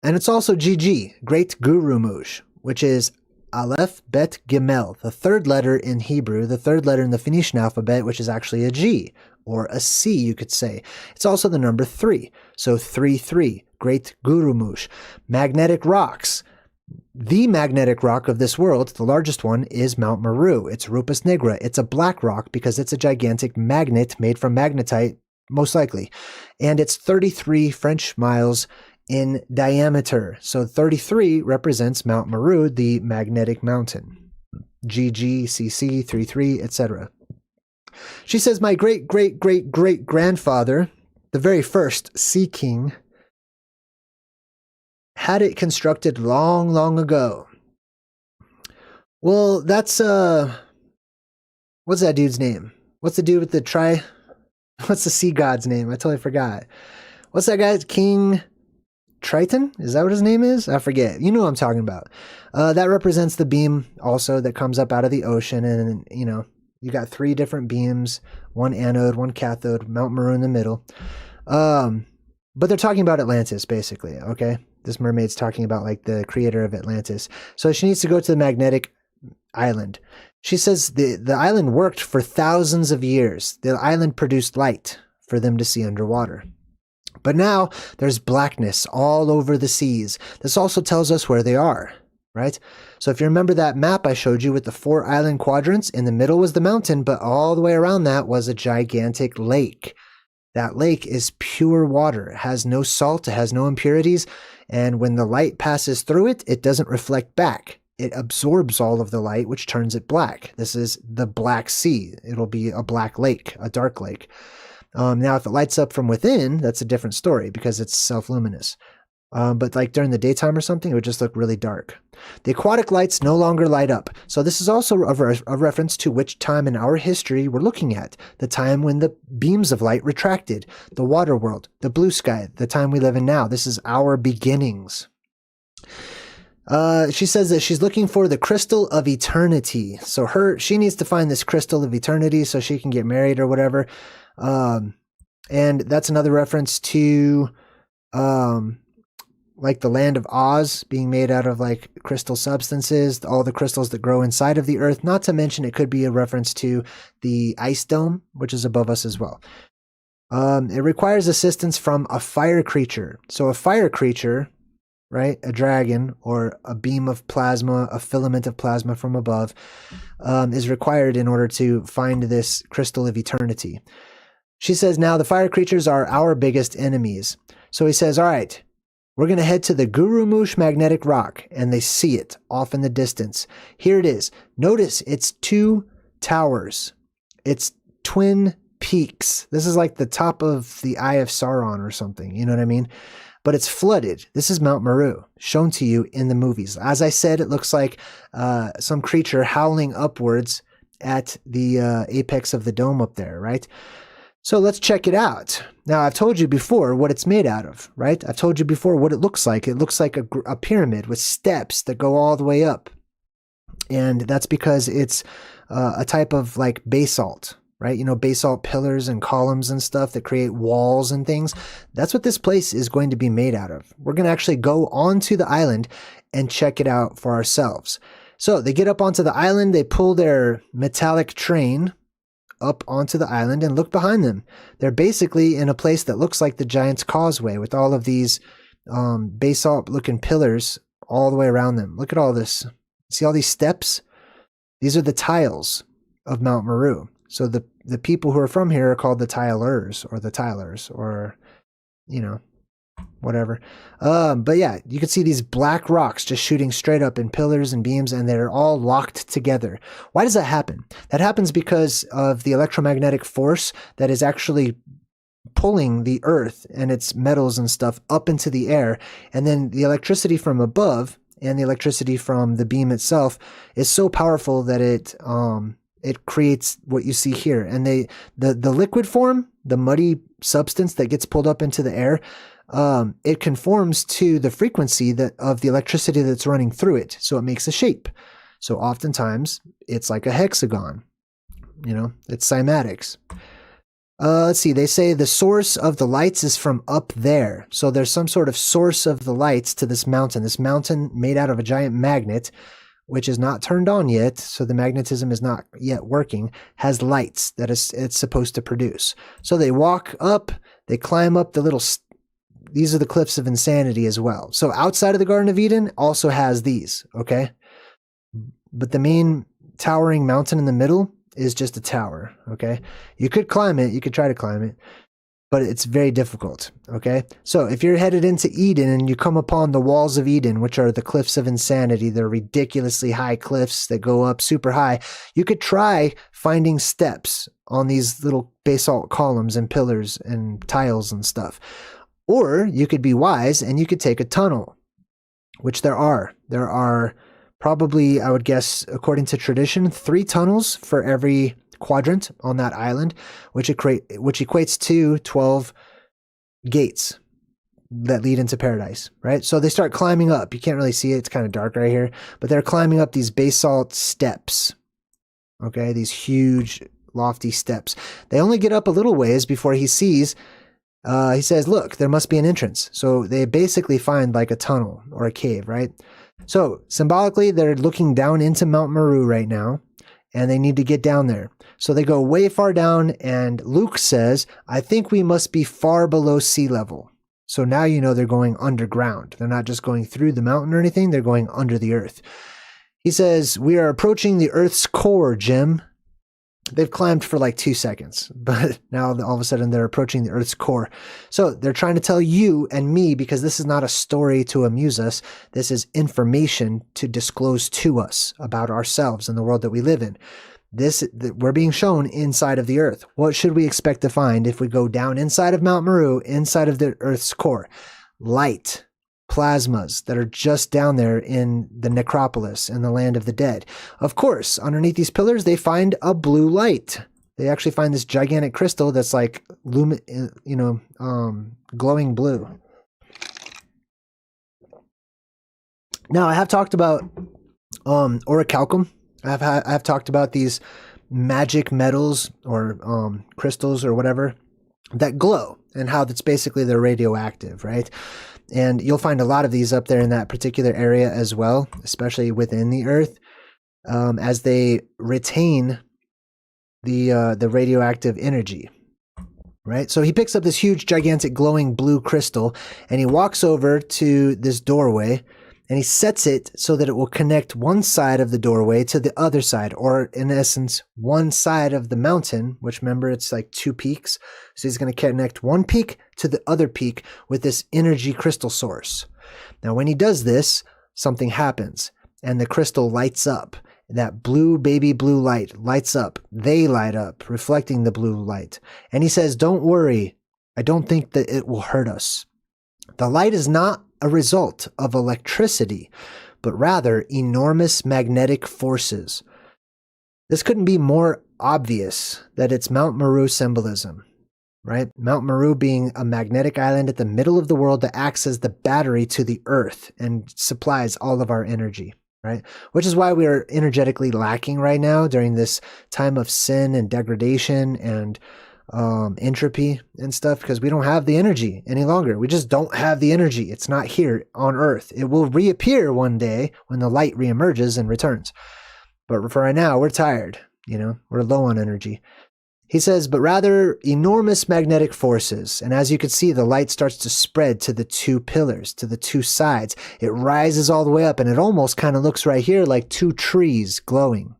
And it's also GG, Great Guru Moosh, which is Aleph, Bet, Gimel, the third letter in Hebrew, the third letter in the Phoenician alphabet, which is actually a G, or a C, you could say. It's also the number 3, so 3-3, Great Gurumush. Magnetic rocks. The magnetic rock of this world, the largest one, is Mount Meru. It's Rupus nigra. It's a black rock because it's a gigantic magnet made from magnetite, most likely. And it's 33 French miles in diameter. So 33 represents Mount Meru, the magnetic mountain. GG, CC, 33, etc. She says, my great-great-great-great-grandfather, the very first Sea King, had it constructed long, long ago. Well, that's, what's that dude's name? What's the dude with the what's the sea god's name? I totally forgot. What's that guy? King Triton? Is that what his name is? I forget. You know what I'm talking about. That represents the beam also that comes up out of the ocean. And, you know, you got 3 different beams, 1 anode, 1 cathode, Mount Meru in the middle. But they're talking about Atlantis, basically, okay? This mermaid's talking about, like, the creator of Atlantis. So she needs to go to the magnetic island. She says the island worked for thousands of years. The island produced light for them to see underwater. But now there's blackness all over the seas. This also tells us where they are, right? So if you remember that map I showed you with the 4 island quadrants, in the middle was the mountain, but all the way around that was a gigantic lake. That lake is pure water. It has no salt, it has no impurities, and when the light passes through it, it doesn't reflect back. It absorbs all of the light, which turns it black. This is the Black Sea. It'll be a black lake, a dark lake. Now, if it lights up from within, that's a different story because it's self-luminous. But like during the daytime or something, it would just look really dark. The aquatic lights no longer light up. So this is also a reference to which time in our history we're looking at. The time when the beams of light retracted, the water world, the blue sky, the time we live in now. This is our beginnings. She says that she's looking for the crystal of eternity. So she needs to find this crystal of eternity so she can get married or whatever. And that's another reference to, like the land of Oz being made out of like crystal substances, all the crystals that grow inside of the earth. Not to mention it could be a reference to the ice dome, which is above us as well. It requires assistance from a fire creature. So a fire creature, right, a dragon or a beam of plasma, a filament of plasma from above, is required in order to find this crystal of eternity. She says, now the fire creatures are our biggest enemies. So he says, all right, we're going to head to the Gurumush magnetic rock, and they see it off in the distance. Here it is. Notice it's 2 towers. It's twin peaks. This is like the top of the Eye of Sauron or something. You know what I mean? But it's flooded. This is Mount Meru, shown to you in the movies. As I said, it looks like some creature howling upwards at the apex of the dome up there, right? So let's check it out. Now, I've told you before what it's made out of, right? I've told you before what it looks like. It looks like a pyramid with steps that go all the way up. And that's because it's a type of like basalt, right? You know, basalt pillars and columns and stuff that create walls and things. That's what this place is going to be made out of. We're going to actually go onto the island and check it out for ourselves. So they get up onto the island, they pull their metallic train up onto the island and look behind them. They're basically in a place that looks like the Giant's Causeway with all of these basalt looking pillars all the way around them. Look at all this. See all these steps? These are the tiles of Mount Meru. So the people who are from here are called the Tilers or, you know, whatever. But yeah, you can see these black rocks just shooting straight up in pillars and beams, and they're all locked together. Why does that happen? That happens because of the electromagnetic force that is actually pulling the earth and its metals and stuff up into the air. And then the electricity from above and the electricity from the beam itself is so powerful that it creates what you see here. And the liquid form, the muddy substance that gets pulled up into the air, it conforms to the frequency of the electricity that's running through it. So it makes a shape. So oftentimes it's like a hexagon, you know, it's cymatics. Let's see, they say the source of the lights is from up there. So there's some sort of source of the lights to this mountain made out of a giant magnet, which is not turned on yet, so the magnetism is not yet working, has lights that it's supposed to produce. So they walk up, they climb up the little, these are the cliffs of insanity as well. So outside of the Garden of Eden also has these, okay? But the main towering mountain in the middle is just a tower, okay? You could climb it, you could try to climb it, but it's very difficult, okay? So if you're headed into Eden and you come upon the walls of Eden, which are the cliffs of insanity, they're ridiculously high cliffs that go up super high, you could try finding steps on these little basalt columns and pillars and tiles and stuff. Or you could be wise and you could take a tunnel, which there are. There are probably, I would guess, according to tradition, 3 tunnels for every quadrant on that island, which equates to 12 gates that lead into paradise, right? So they start climbing up. You can't really see it. It's kind of dark right here, but they're climbing up these basalt steps, okay? These huge, lofty steps. They only get up a little ways before he says, look, there must be an entrance. So they basically find like a tunnel or a cave, right? So symbolically, they're looking down into Mount Meru right now, and they need to get down there. So they go way far down, and Luke says, I think we must be far below sea level. So now you know they're going underground. They're not just going through the mountain or anything, they're going under the earth. He says, we are approaching the earth's core, Jim. They've climbed for like 2 seconds, but now all of a sudden they're approaching the earth's core. So they're trying to tell you and me, because this is not a story to amuse us. This is information to disclose to us about ourselves and the world that we live in. We're being shown inside of the earth. What should we expect to find if we go down inside of Mount Meru, inside of the earth's core? Light. Plasmas that are just down there in the necropolis in the land of the dead. Of course, underneath these pillars, they find a blue light. They actually find this gigantic crystal that's like glowing blue. Now, I have talked about orichalcum. I've talked about these magic metals or crystals or whatever that glow, and how that's basically they're radioactive, right? And you'll find a lot of these up there in that particular area as well, especially within the earth, as they retain the radioactive energy, right? So he picks up this huge, gigantic, glowing blue crystal, and he walks over to this doorway, and he sets it so that it will connect one side of the doorway to the other side, or in essence, one side of the mountain, which remember, it's like 2 peaks. So he's going to connect one peak to the other peak with this energy crystal source. Now, when he does this, something happens, and the crystal lights up. That blue, baby blue light lights up. They light up, reflecting the blue light. And he says, don't worry. I don't think that it will hurt us. The light is not a result of electricity, but rather enormous magnetic forces. This couldn't be more obvious that it's Mount Meru symbolism, right? Mount Meru being a magnetic island at the middle of the world that acts as the battery to the earth and supplies all of our energy, right? Which is why we are energetically lacking right now during this time of sin and degradation and entropy and stuff, because we don't have the energy any longer. We just don't have the energy. It's not here on Earth. It will reappear one day when the light reemerges and returns. But for right now, we're tired. We're low on energy. He says, but rather enormous magnetic forces. And as you can see, the light starts to spread to the 2 pillars, to the 2 sides. It rises all the way up, and it almost kind of looks right here like 2 trees glowing.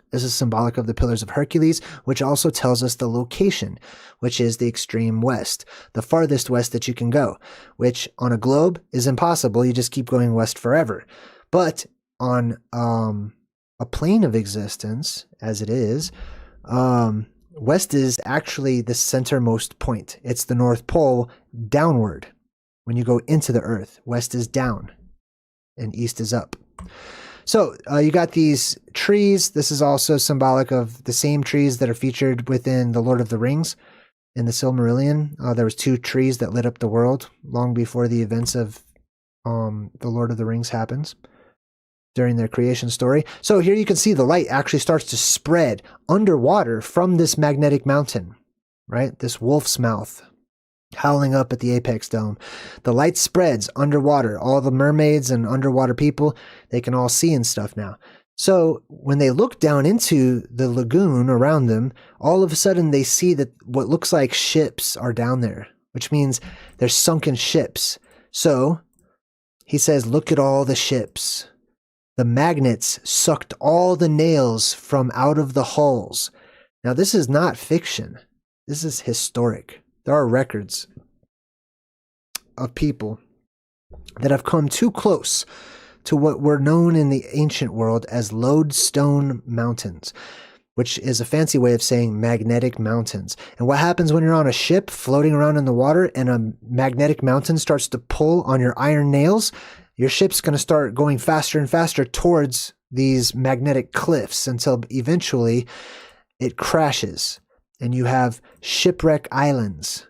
This is symbolic of the Pillars of Hercules, which also tells us the location, which is the extreme west, the farthest west that you can go, which on a globe is impossible. You just keep going west forever. But on a plane of existence, as it is, west is actually the centermost point. It's the North Pole downward. When you go into the earth, west is down and east is up. So you got these trees. This is also symbolic of the same trees that are featured within the Lord of the Rings in the Silmarillion. There was 2 trees that lit up the world long before the events of the Lord of the Rings happens during their creation story. So here you can see the light actually starts to spread underwater from this magnetic mountain, right? This wolf's mouth howling up at the apex dome. The light spreads underwater. All the mermaids and underwater people, they can all see and stuff now. So when they look down into the lagoon around them, all of a sudden they see that what looks like ships are down there, which means they're sunken ships. So he says, look at all the ships. The magnets sucked all the nails from out of the hulls. Now, this is not fiction. This is historic. There are records of people that have come too close to what were known in the ancient world as lodestone mountains, which is a fancy way of saying magnetic mountains. And what happens when you're on a ship floating around in the water and a magnetic mountain starts to pull on your iron nails? Your ship's going to start going faster and faster towards these magnetic cliffs until eventually it crashes. And you have shipwreck islands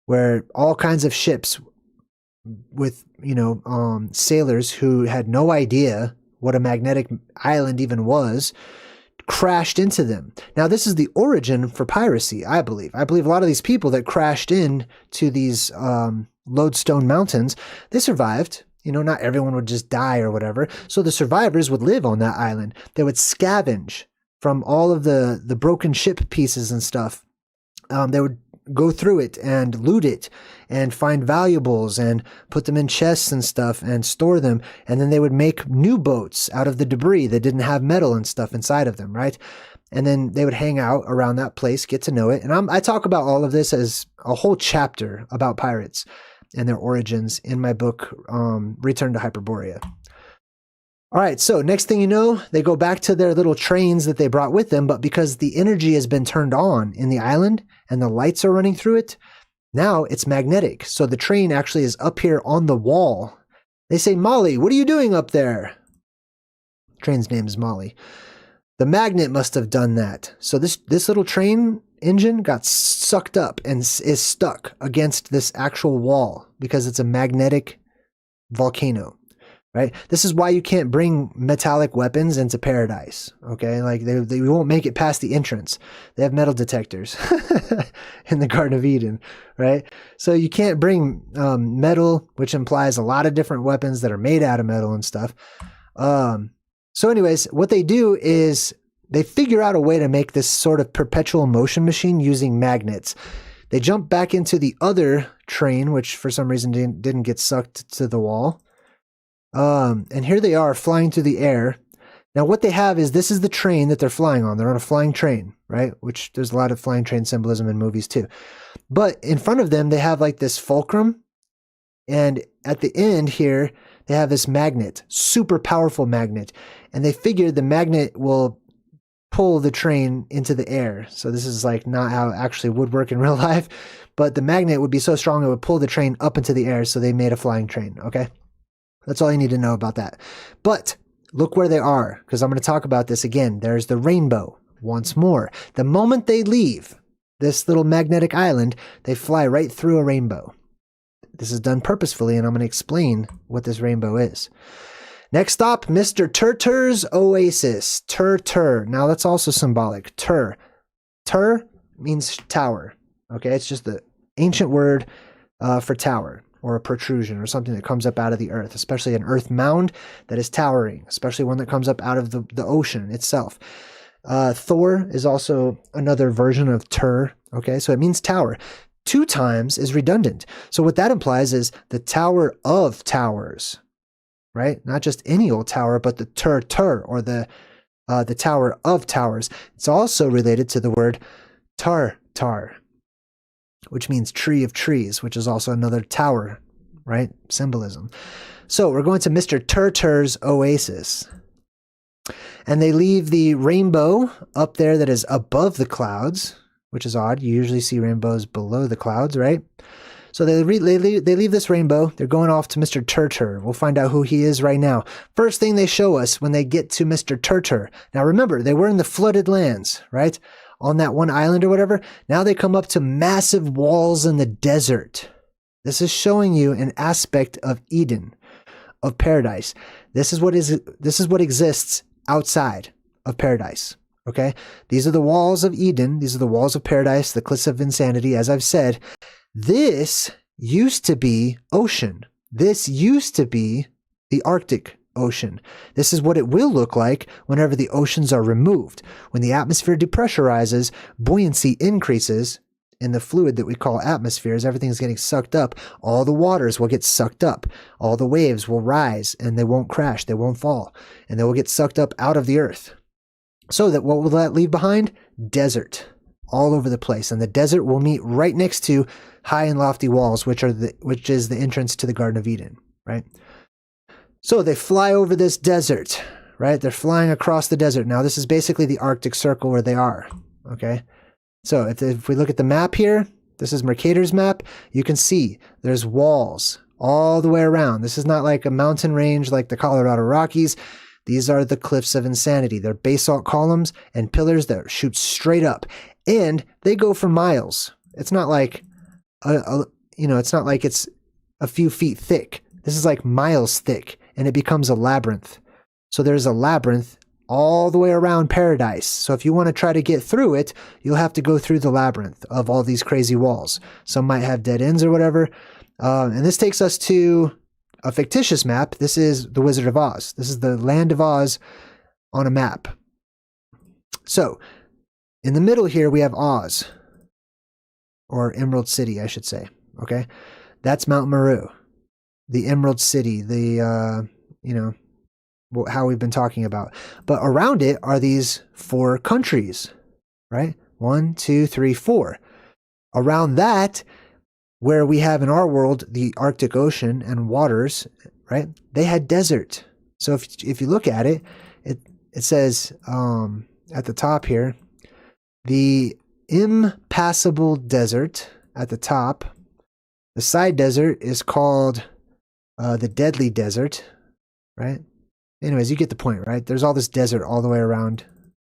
where all kinds of ships with, sailors who had no idea what a magnetic island even was, crashed into them. Now, this is the origin for piracy, I believe. I believe a lot of these people that crashed in to these lodestone mountains, they survived. Not everyone would just die or whatever. So the survivors would live on that island. They would scavenge from all of the broken ship pieces and stuff. They would go through it and loot it and find valuables and put them in chests and stuff and store them. And then they would make new boats out of the debris that didn't have metal and stuff inside of them, right? And then they would hang out around that place, get to know it. And I talk about all of this as a whole chapter about pirates and their origins in my book, Return to Hyperborea. All right, so next thing you know, they go back to their little trains that they brought with them, but because the energy has been turned on in the island and the lights are running through it, now it's magnetic. So the train actually is up here on the wall. They say, Molly, what are you doing up there? Train's name is Molly. The magnet must have done that. So this little train engine got sucked up and is stuck against this actual wall because it's a magnetic volcano. Right? This is why you can't bring metallic weapons into paradise. Okay, like they won't make it past the entrance. They have metal detectors in the Garden of Eden, right? So you can't bring metal, which implies a lot of different weapons that are made out of metal and stuff. So, anyways, what they do is they figure out a way to make this sort of perpetual motion machine using magnets. They jump back into the other train, which for some reason didn't get sucked to the wall. And here they are flying through the air. Now what they have is this is the train that they're flying on. They're on a flying train, right? Which there's a lot of flying train symbolism in movies too. But in front of them, they have like this fulcrum. And at the end here, they have this magnet, super powerful magnet. And they figured the magnet will pull the train into the air. So this is like not how it actually would work in real life. But the magnet would be so strong it would pull the train up into the air. So they made a flying train, okay? That's all you need to know about that. But look where they are, because I'm going to talk about this again. There's the rainbow once more. The moment they leave this little magnetic island, they fly right through a rainbow. This is done purposefully, and I'm going to explain what this rainbow is. Next stop, Mr. Turtur's Oasis. Turtur. Now that's also symbolic. Tur means tower. Okay, it's just the ancient word for tower, or a protrusion, or something that comes up out of the earth, especially an earth mound that is towering, especially one that comes up out of the ocean itself. Thor is also another version of Tur, okay? So it means tower. 2 times is redundant. So what that implies is the tower of towers, right? Not just any old tower, but the Turtur, or the tower of towers. It's also related to the word Tartar, which means tree of trees, which is also another tower, right? Symbolism. So we're going to Mr. Turtur's Oasis. And they leave the rainbow up there that is above the clouds, which is odd. You usually see rainbows below the clouds, right? So they leave this rainbow. They're going off to Mr. Turtur. We'll find out who he is right now. First thing they show us when they get to Mr. Turtur. Now remember, they were in the flooded lands, right? On that one island or whatever. Now they come up to massive walls in the desert. This is showing you an aspect of Eden, of paradise. This is what exists outside of paradise. Okay? These are the walls of Eden. These are the walls of paradise, the cliffs of insanity, as I've said. This used to be ocean. This used to be the Arctic Ocean. This is what it will look like whenever the oceans are removed. When the atmosphere depressurizes, buoyancy increases in the fluid that we call atmospheres. Everything's getting sucked up. All the waters will get sucked up. All the waves will rise and they won't crash. They won't fall. And they will get sucked up out of the earth. So that what will that leave behind? Desert. All over the place. And the desert will meet right next to high and lofty walls, which is the entrance to the Garden of Eden, right? So they fly over this desert, right? They're flying across the desert. Now, this is basically the Arctic Circle where they are, okay? So if we look at the map here, this is Mercator's map, you can see there's walls all the way around. This is not like a mountain range like the Colorado Rockies. These are the cliffs of insanity. They're basalt columns and pillars that shoot straight up, and they go for miles. It's not like, it's not like it's a few feet thick. This is like miles thick, and it becomes a labyrinth. So there's a labyrinth all the way around paradise. So if you want to try to get through it, you'll have to go through the labyrinth of all these crazy walls. Some might have dead ends or whatever. And this takes us to a fictitious map. This is the Wizard of Oz. This is the land of Oz on a map. So in the middle here, we have Oz, or Emerald City, I should say. Okay. That's Mount Meru, the Emerald City, the, how we've been talking about. But around it are these 4 countries, right? 1, 2, 3, 4. Around that, where we have in our world the Arctic Ocean and waters, right? They had desert. So if you look at it, it says at the top here, the impassable desert at the top. The side desert is called the deadly desert, right? Anyways, you get the point, right? There's all this desert all the way around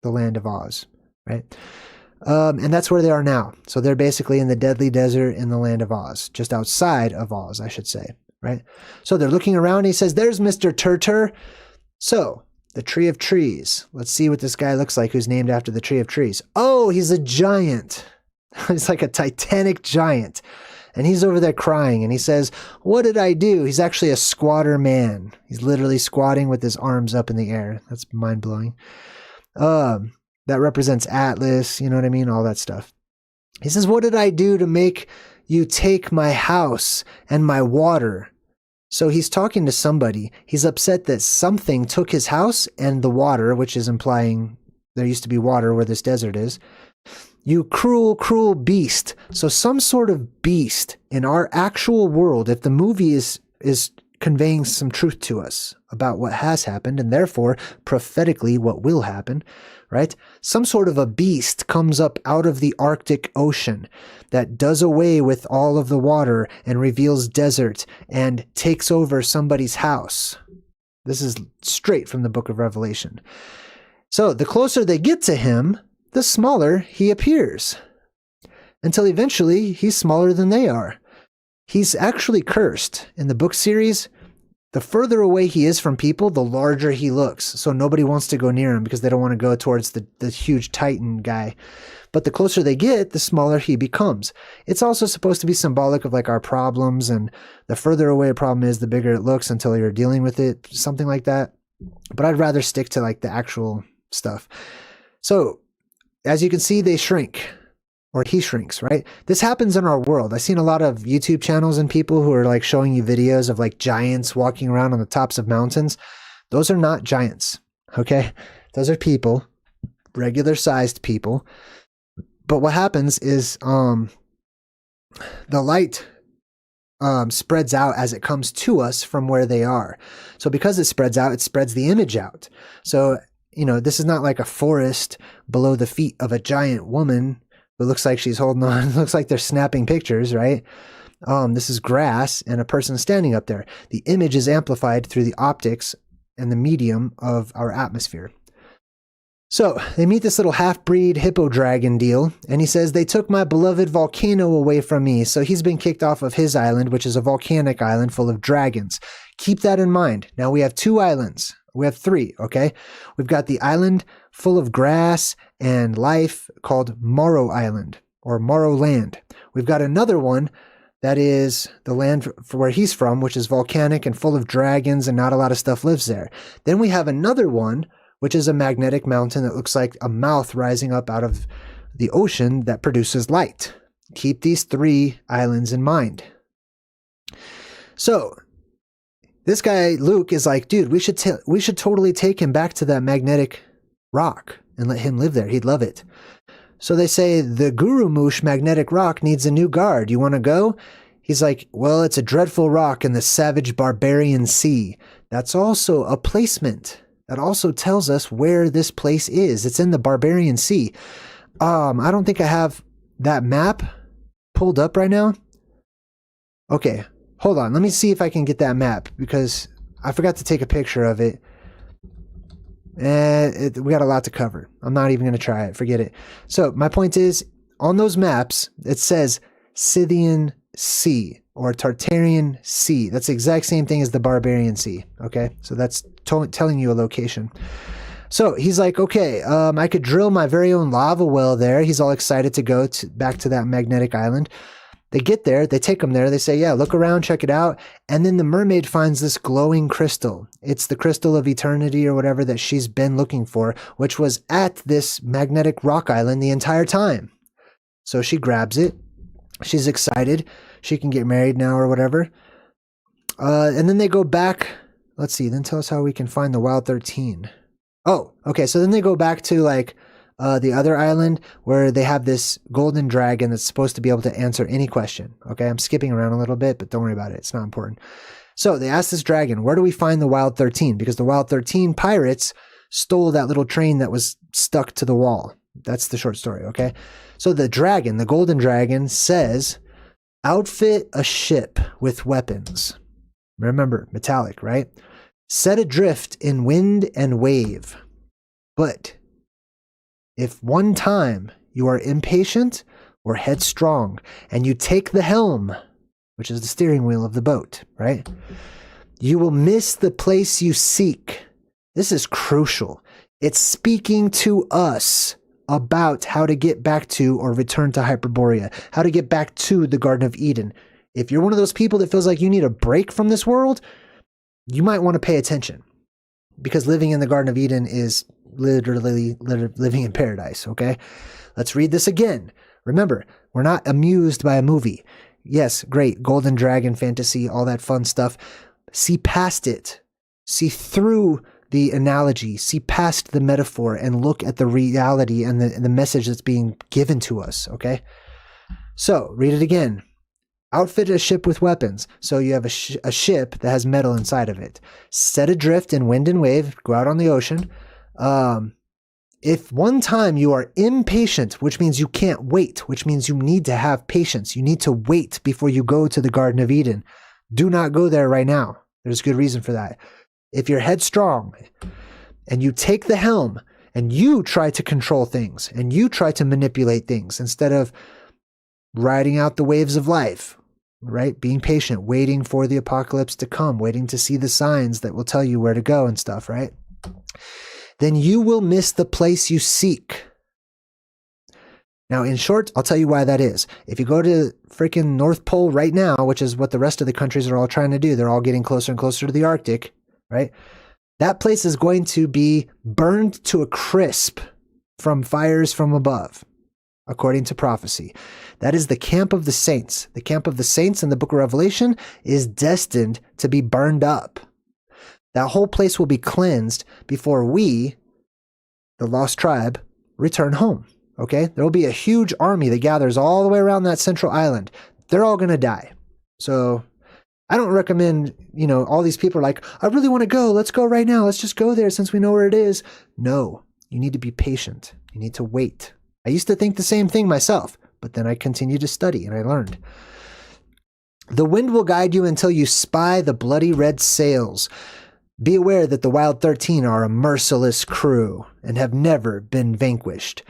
the land of Oz, right? And that's where they are now. So they're basically in the deadly desert in the land of Oz, just outside of Oz, I should say, right? So they're looking around and he says, there's Mr. Turtur. So the Tree of Trees. Let's see what this guy looks like who's named after the Tree of Trees. Oh, he's a giant. He's like a titanic giant. And he's over there crying and he says, what did I do? He's actually a squatter man. He's literally squatting with his arms up in the air. That's mind-blowing. That represents Atlas, you know what I mean? All that stuff. He says, what did I do to make you take my house and my water? So he's talking to somebody. He's upset that something took his house and the water, which is implying there used to be water where this desert is. You cruel, cruel beast. So some sort of beast in our actual world, if the movie is conveying some truth to us about what has happened and therefore prophetically what will happen, right? Some sort of a beast comes up out of the Arctic Ocean that does away with all of the water and reveals desert and takes over somebody's house. This is straight from the book of Revelation. So the closer they get to him, the smaller he appears, until eventually he's smaller than they are. He's actually cursed. In the book series, the further away he is from people, the larger he looks. So nobody wants to go near him because they don't want to go towards the huge Titan guy. But the closer they get, the smaller he becomes. It's also supposed to be symbolic of like our problems, and the further away a problem is, the bigger it looks until you're dealing with it, something like that. But I'd rather stick to like the actual stuff. So as you can see, they shrink. Or he shrinks, right? This happens in our world. I've seen a lot of YouTube channels and people who are like showing you videos of like giants walking around on the tops of mountains. Those are not giants, okay? Those are people, regular sized people. But what happens is the light spreads out as it comes to us from where they are. So because it spreads out, it spreads the image out. So, this is not like a forest below the feet of a giant woman. It looks like she's holding on. It looks like they're snapping pictures, right? This is grass and a person standing up there. The image is amplified through the optics and the medium of our atmosphere. So they meet this little half-breed hippo dragon deal, and he says, they took my beloved volcano away from me. So he's been kicked off of his island, which is a volcanic island full of dragons. Keep that in mind. Now we have 2 islands. We have 3, okay? We've got the island full of grass and life called Morrow Island. or Morrowland. We've got another one that is the land for where he's from, which is volcanic and full of dragons, and not a lot of stuff lives there. Then we have another one, which is a magnetic mountain that looks like a mouth rising up out of the ocean that produces light. Keep these 3 islands in mind. So this guy, Luke, is like, dude, we should totally take him back to that magnetic rock and let him live there. He'd love it. So they say, the Gurumush magnetic rock needs a new guard. You want to go? He's like, well, it's a dreadful rock in the savage barbarian sea. That's also a placement. That also tells us where this place is. It's in the barbarian sea. I don't think I have that map pulled up right now. Okay, hold on. Let me see if I can get that map, because I forgot to take a picture of it. We got a lot to cover. I'm not even going to try it. Forget it. So my point is, on those maps, it says Scythian Sea or Tartarian Sea. That's the exact same thing as the Barbarian Sea. Okay, so that's telling you a location. So he's like, okay, I could drill my very own lava well there. He's all excited to go back to that magnetic island. They get there, they take him there, they say, yeah, look around, check it out. And then the mermaid finds this glowing crystal. It's the crystal of eternity or whatever that she's been looking for, which was at this magnetic rock island the entire time. So she grabs it. She's excited. She can get married now or whatever. And then they go back. Let's see, then tell us how we can find the Wild 13. Oh, okay, so then they go back to like the other island where they have this golden dragon that's supposed to be able to answer any question. Okay, I'm skipping around a little bit, but don't worry about it. It's not important. So they ask this dragon, where do we find the Wild 13? Because the Wild 13 pirates stole that little train that was stuck to the wall. That's the short story, okay? So the dragon, the golden dragon, says, outfit a ship with weapons. Remember, metallic, right? Set adrift in wind and wave. But if one time you are impatient or headstrong and you take the helm, which is the steering wheel of the boat, right? You will miss the place you seek. This is crucial. It's speaking to us about how to get back to or return to Hyperborea, how to get back to the Garden of Eden. If you're one of those people that feels like you need a break from this world, you might want to pay attention, because living in the Garden of Eden is literally living in paradise, okay? Let's read this again. Remember, we're not amused by a movie. Yes, great, golden dragon fantasy, all that fun stuff. See past it. See through the analogy. See past the metaphor and look at the reality and the message that's being given to us, okay? So, read it again. Outfit a ship with weapons. So you have a ship that has metal inside of it. Set adrift in wind and wave. Go out on the ocean. If one time you are impatient, which means you can't wait, which means you need to have patience. You need to wait before you go to the Garden of Eden. Do not go there right now. There's good reason for that. If you're headstrong and you take the helm and you try to control things and you try to manipulate things instead of riding out the waves of life, right? Being patient, waiting for the apocalypse to come, waiting to see the signs that will tell you where to go and stuff, right? Then you will miss the place you seek. Now, in short, I'll tell you why that is. If you go to freaking North Pole right now, which is what the rest of the countries are all trying to do, they're all getting closer and closer to the Arctic, right? That place is going to be burned to a crisp from fires from above, according to prophecy. That is the camp of the saints. The camp of the saints in the book of Revelation is destined to be burned up. That whole place will be cleansed before we, the lost tribe, return home. Okay? There will be a huge army that gathers all the way around that central island. They're all going to die. So I don't recommend, all these people are like, I really want to go. Let's go right now. Let's just go there since we know where it is. No, you need to be patient. You need to wait. I used to think the same thing myself, but then I continued to study and I learned. The wind will guide you until you spy the bloody red sails. Be aware that the Wild 13 are a merciless crew and have never been vanquished.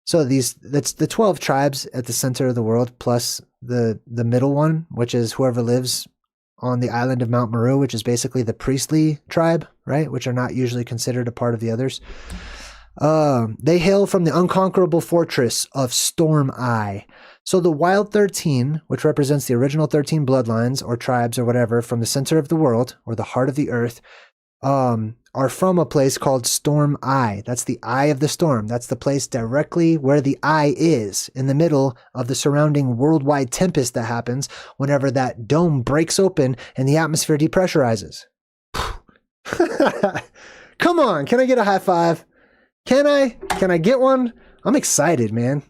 So that's the 12 tribes at the center of the world, plus the middle one, which is whoever lives on the island of Mount Meru, which is basically the priestly tribe, right? Which are not usually considered a part of the others. They hail from the unconquerable fortress of Storm Eye. So the Wild 13, which represents the original 13 bloodlines or tribes or whatever from the center of the world or the heart of the earth, are from a place called Storm Eye. That's the eye of the storm. That's the place directly where the eye is, in the middle of the surrounding worldwide tempest that happens whenever that dome breaks open and the atmosphere depressurizes. Come on, can I get a high five? Can I get one? I'm excited, man.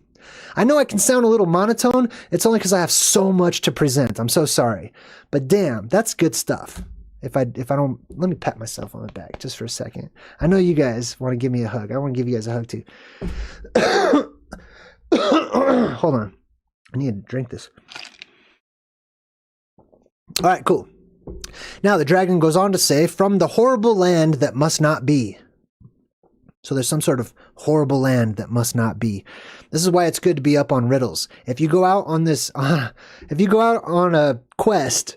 I know I can sound a little monotone. It's only because I have so much to present. I'm so sorry. But damn, that's good stuff. If I don't, let me pat myself on the back just for a second. I know you guys want to give me a hug. I want to give you guys a hug too. Hold on. I need to drink this. All right, cool. Now the dragon goes on to say, from the horrible land that must not be. So there's some sort of horrible land that must not be. This is why it's good to be up on riddles. If you go out on this, if you go out on a quest,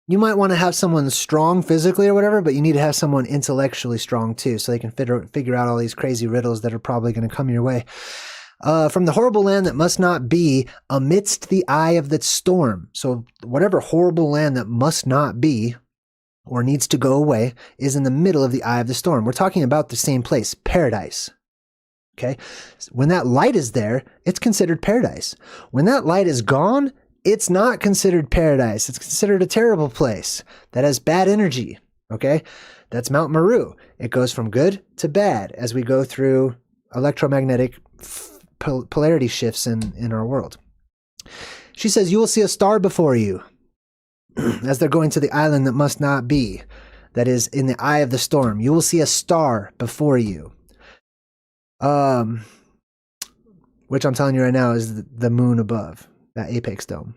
you might want to have someone strong physically or whatever, but you need to have someone intellectually strong too, so they can figure out all these crazy riddles that are probably going to come your way. From the horrible land that must not be, amidst the eye of the storm. So whatever horrible land that must not be or needs to go away is in the middle of the eye of the storm. We're talking about the same place, paradise. Okay? When that light is there, it's considered paradise. When that light is gone, it's not considered paradise. It's considered a terrible place that has bad energy. Okay? That's Mount Meru. It goes from good to bad as we go through electromagnetic polarity shifts in our world. She says, you will see a star before you as they're going to the island that must not be, that is in the eye of the storm. You will see a star before you. Which I'm telling you right now is the moon above, that apex dome.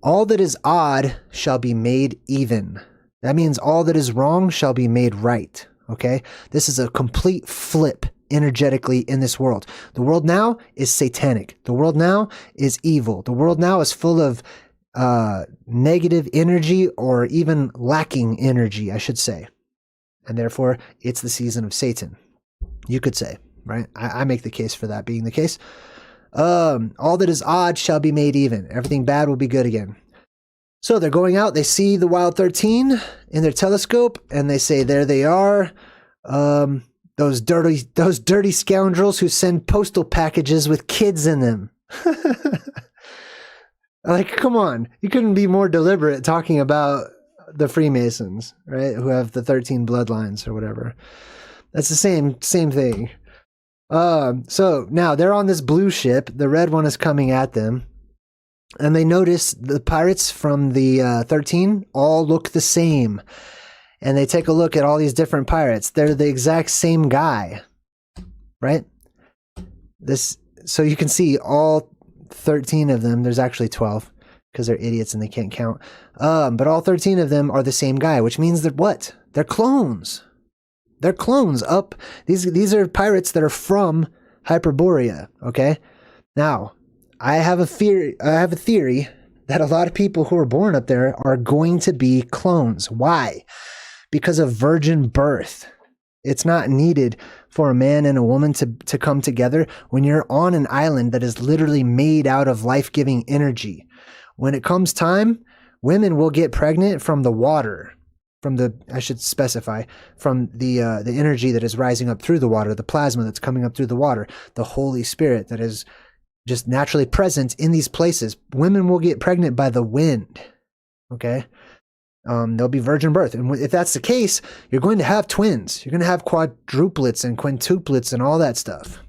All that is odd shall be made even. That means all that is wrong shall be made right. Okay? This is a complete flip energetically in this world. The world now is satanic. The world now is evil. The world now is full of negative energy, or even lacking energy, I should say. And therefore, it's the season of Satan, you could say, right? I make the case for that being the case. All that is odd shall be made even. Everything bad will be good again. So they're going out, they see the Wild 13 in their telescope, and they say, there they are. Those dirty scoundrels who send postal packages with kids in them. Like, come on. You couldn't be more deliberate talking about the Freemasons, right? Who have the 13 bloodlines or whatever. That's the same thing. So now they're on this blue ship. The red one is coming at them. And they notice the pirates from the 13 all look the same. And they take a look at all these different pirates. They're the exact same guy, right? So you can see all 13 of them. There's actually 12 because they're idiots and they can't count. But all 13 of them are the same guy, which means that what? They're clones. They're clones up. These are pirates that are from Hyperborea. Okay. Now, I have a theory that a lot of people who are born up there are going to be clones. Why? Because of virgin birth. It's not needed for a man and a woman to come together when you're on an island that is literally made out of life-giving energy. When it comes time, women will get pregnant from the water, from the energy that is rising up through the water, the plasma that's coming up through the water, the Holy Spirit that is just naturally present in these places. Women will get pregnant by the wind. Okay? There'll be virgin birth. And if that's the case, you're going to have twins. You're going to have quadruplets and quintuplets and all that stuff.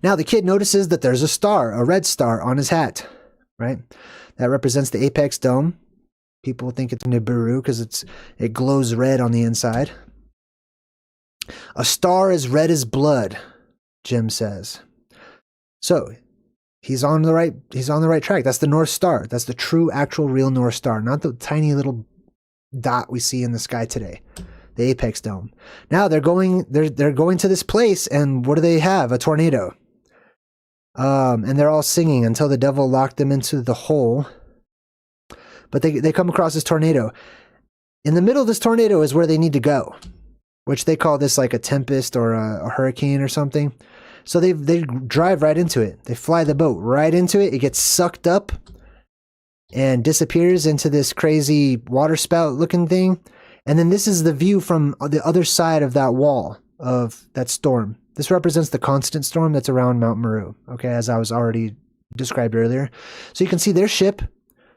Now, the kid notices that there's a star, a red star on his hat, right? That represents the apex dome. People think it's Nibiru because it glows red on the inside. A star as red as blood, Jim says. So he's on the right track. That's the North Star. That's the true, actual, real North Star, not the tiny little dot we see in the sky today, the apex dome. Now they're going to this place, and what do they have? A tornado. And they're all singing until the devil locked them into the hole. But they come across this tornado. In the middle of this tornado is where they need to go. which they call this like a tempest or a hurricane or something. So they drive right into it. They fly the boat right into it. It gets sucked up and disappears into this crazy water spout looking thing. And then this is the view from the other side of that wall of that storm. This represents the constant storm that's around Mount Meru, okay, as I was already described earlier. So you can see their ship.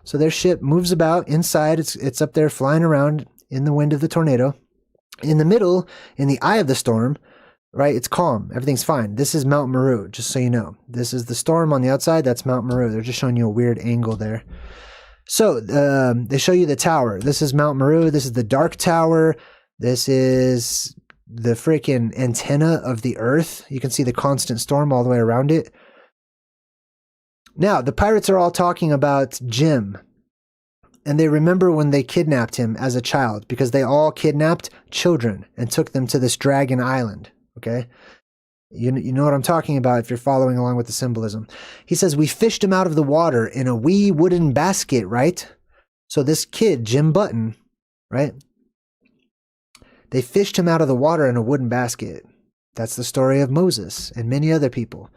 So their ship moves about inside. It's up there flying around in the wind of the tornado. In the middle, in the eye of the storm, right, it's calm. Everything's fine. This is Mount Meru, just so you know. This is the storm on the outside. That's Mount Meru. They're just showing you a weird angle there. So they show you the tower. This is Mount Meru. This is the Dark Tower. This is the freaking antenna of the Earth. You can see the constant storm all the way around it. Now, the pirates are all talking about Jim. And they remember when they kidnapped him as a child, because they all kidnapped children and took them to this dragon island. Okay? You know what I'm talking about if you're following along with the symbolism. He says, we fished him out of the water in a wee wooden basket, right? So this kid, Jim Button, right? They fished him out of the water in a wooden basket. That's the story of Moses and many other people.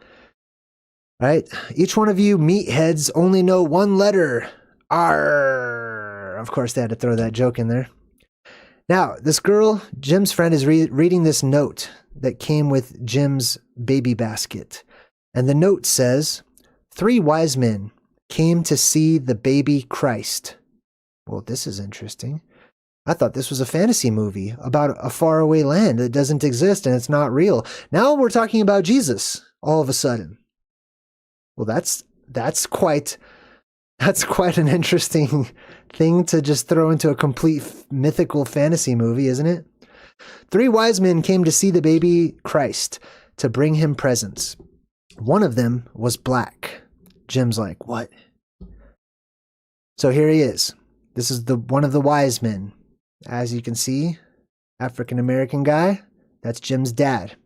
Right? Each one of you meatheads only know one letter. R. Of course, they had to throw that joke in there. Now, this girl, Jim's friend, is reading this note that came with Jim's baby basket. And the note says, 3 wise men came to see the baby Christ. Well, this is interesting. I thought this was a fantasy movie about a faraway land that doesn't exist and it's not real. Now we're talking about Jesus all of a sudden. Well, that's quite an interesting thing to just throw into a complete mythical fantasy movie, isn't it? 3 wise men came to see the baby Christ to bring him presents. One of them was black. Jim's like, what? So here he is. This is one of the wise men. As you can see, African-American guy. That's Jim's dad.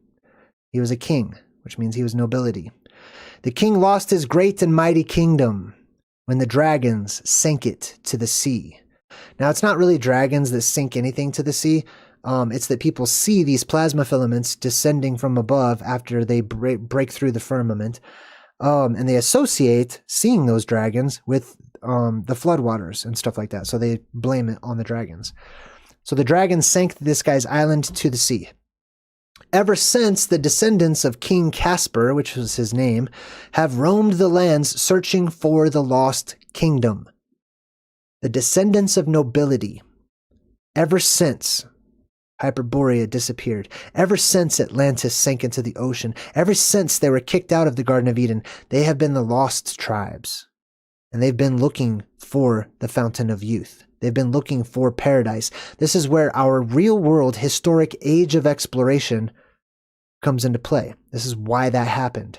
He was a king, which means he was nobility. The king lost his great and mighty kingdom when the dragons sank it to the sea. Now, it's not really dragons that sink anything to the sea. It's that people see these plasma filaments descending from above after they break through the firmament. And they associate seeing those dragons with the floodwaters and stuff like that. So they blame it on the dragons. So the dragons sank this guy's island to the sea. Ever since, the descendants of King Caspar, which was his name, have roamed the lands searching for the lost kingdom. The descendants of nobility. Ever since Hyperborea disappeared, ever since Atlantis sank into the ocean, ever since they were kicked out of the Garden of Eden, they have been the lost tribes. And they've been looking for the Fountain of Youth. They've been looking for paradise. This is where our real-world historic age of exploration comes into play. This is why that happened.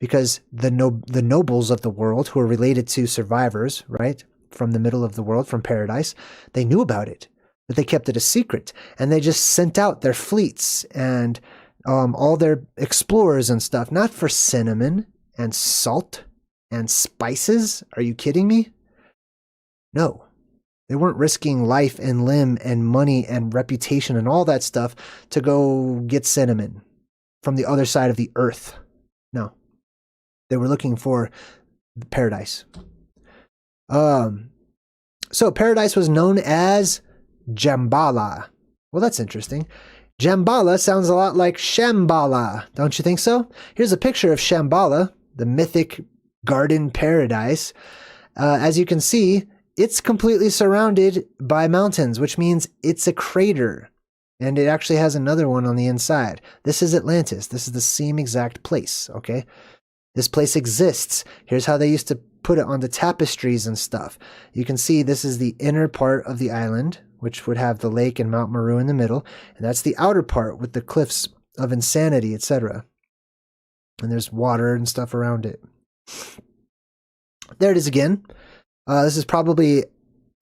Because the nobles of the world, who are related to survivors, right, from the middle of the world, from paradise, they knew about it, but they kept it a secret. And they just sent out their fleets and all their explorers and stuff, not for cinnamon and salt and spices. Are you kidding me? No. They weren't risking life and limb and money and reputation and all that stuff to go get cinnamon from the other side of the earth. No. They were looking for paradise. So paradise was known as Jambala. Well, that's interesting. Jambala sounds a lot like Shambhala, don't you think so? Here's a picture of Shambhala, the mythic garden paradise. As you can see, it's completely surrounded by mountains, which means it's a crater. And it actually has another one on the inside. This is Atlantis. This is the same exact place, okay? This place exists. Here's how they used to put it on the tapestries and stuff. You can see this is the inner part of the island, which would have the lake and Mount Meru in the middle. And that's the outer part with the cliffs of insanity, etc. And there's water and stuff around it. There it is again. This is probably,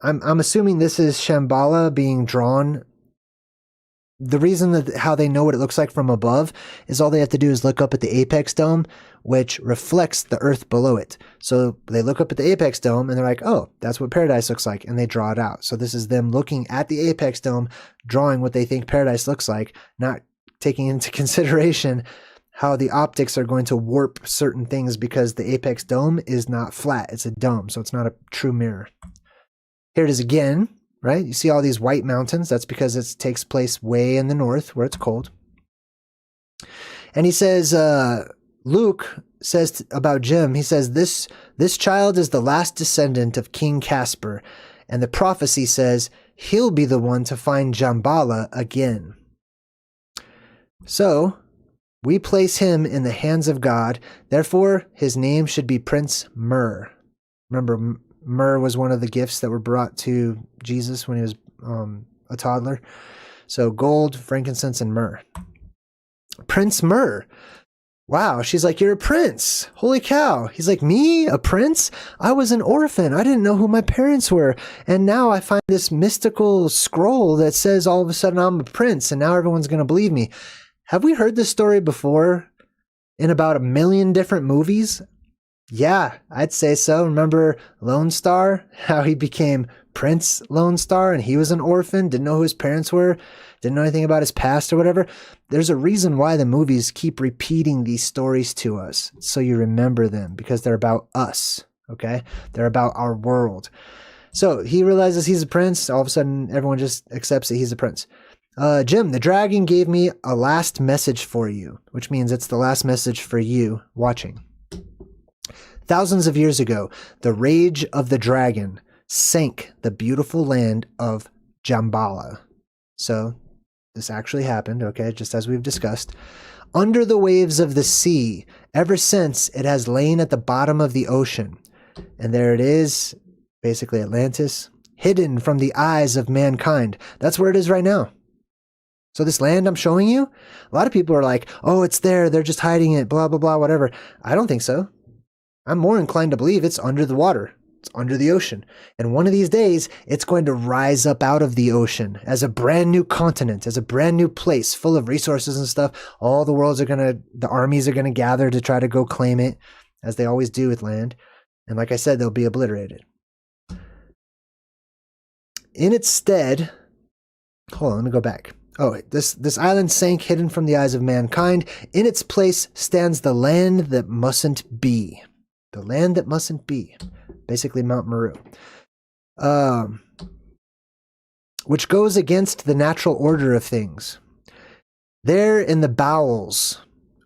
I'm assuming this is Shambhala being drawn the reason that how they know what it looks like from above is all they have to do is look up at the apex dome, which reflects the earth below it. So they look up at the apex dome and they're like, oh, that's what paradise looks like. And they draw it out. So this is them looking at the apex dome, drawing what they think paradise looks like, not taking into consideration how the optics are going to warp certain things because the apex dome is not flat. It's a dome. So it's not a true mirror. Here it is again. Right? You see all these white mountains. That's because it takes place way in the north where it's cold. And he says, Luke says about Jim, he says, this child is the last descendant of King Caspar. And the prophecy says he'll be the one to find Jambala again. So we place him in the hands of God. Therefore, his name should be Prince Myrrh. Remember, myrrh was one of the gifts that were brought to Jesus when he was a toddler. So gold, frankincense, and myrrh. Prince Myrrh. Wow, she's like, you're a prince. Holy cow. He's like, me? A prince? I was an orphan. I didn't know who my parents were. And now I find this mystical scroll that says all of a sudden I'm a prince, and now everyone's going to believe me. Have we heard this story before in about 1 million different movies? Yeah, I'd say so. Remember Lone Star? How he became Prince Lone Star and he was an orphan, didn't know who his parents were, didn't know anything about his past or whatever. There's a reason why the movies keep repeating these stories to us, so you remember them, because they're about us, okay? They're about our world. So he realizes he's a prince. All of a sudden, everyone just accepts that he's a prince. Jim, the dragon gave me a last message for you, which means it's the last message for you watching. Thousands of years ago, the rage of the dragon sank the beautiful land of Jambala. So this actually happened, okay, just as we've discussed. Under the waves of the sea, ever since it has lain at the bottom of the ocean. And there it is, basically Atlantis, hidden from the eyes of mankind. That's where it is right now. So this land I'm showing you, a lot of people are like, oh, it's there, they're just hiding it, blah, blah, blah, whatever. I don't think so. I'm more inclined to believe it's under the water. It's under the ocean. And one of these days, it's going to rise up out of the ocean as a brand new continent, as a brand new place full of resources and stuff. All the armies are going to gather to try to go claim it, as they always do with land. And like I said, they'll be obliterated. In its stead, hold on, let me go back. Oh, this island sank, hidden from the eyes of mankind. In its place stands the land that mustn't be. The land that mustn't be. Basically Mount Meru. Which goes against the natural order of things. There in the bowels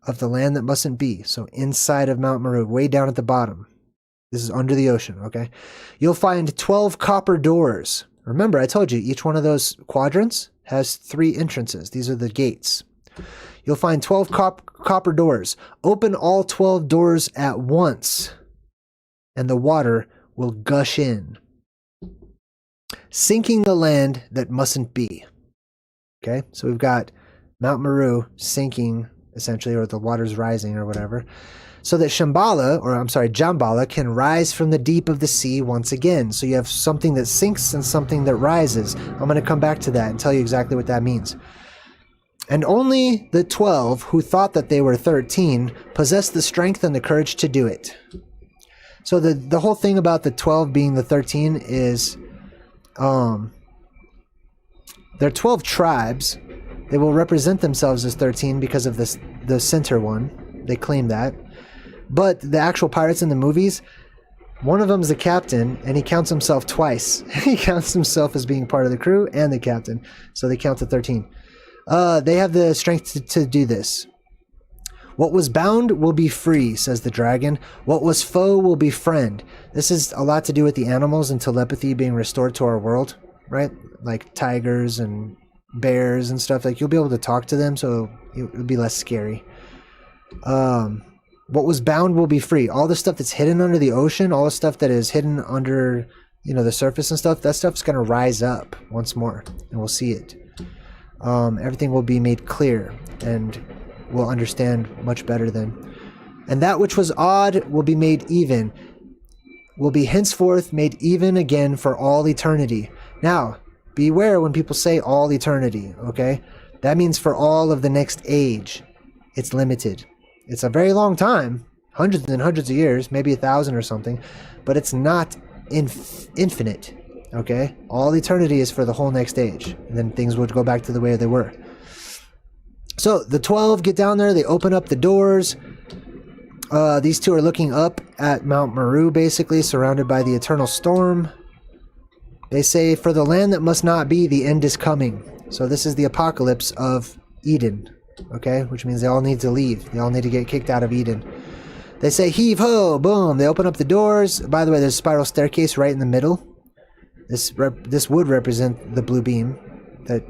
of the land that mustn't be. So inside of Mount Meru, way down at the bottom. This is under the ocean, okay? You'll find 12 copper doors. Remember, I told you, each one of those quadrants has 3 entrances. These are the gates. You'll find 12 copper doors. Open all 12 doors at once, and the water will gush in, sinking the land that mustn't be. Okay, so we've got Mount Meru sinking, essentially, or the water's rising or whatever, so that Jambala can rise from the deep of the sea once again. So you have something that sinks and something that rises. I'm going to come back to that and tell you exactly what that means. And only the 12 who thought that they were 13 possessed the strength and the courage to do it. So the whole thing about the 12 being the 13 is they're 12 tribes. They will represent themselves as 13 because of the center one. They claim that. But the actual pirates in the movies, one of them's the captain, and he counts himself twice. He counts himself as being part of the crew and the captain. So they count to 13. They have the strength to do this. What was bound will be free, says the dragon. What was foe will be friend. This is a lot to do with the animals and telepathy being restored to our world, right? Like tigers and bears and stuff. Like, you'll be able to talk to them, so it'll be less scary. What was bound will be free. All the stuff that's hidden under the ocean, all the stuff that is hidden under, the surface and stuff, that stuff's going to rise up once more, and we'll see it. Everything will be made clear, and we'll understand much better then. And that which was odd will be made even, will be henceforth made even again for all eternity. Now, beware when people say all eternity, okay? That means for all of the next age, it's limited. It's a very long time, hundreds and hundreds of years, maybe 1,000 or something, but it's not infinite, okay? All eternity is for the whole next age, and then things would go back to the way they were. So the 12 get down there, they open up the doors. These two are looking up at Mount Meru, basically, surrounded by the eternal storm. They say, for the land that must not be, the end is coming. So this is the apocalypse of Eden, okay? Which means they all need to leave. They all need to get kicked out of Eden. They say, heave ho, boom. They open up the doors. By the way, there's a spiral staircase right in the middle. This would represent the blue beam that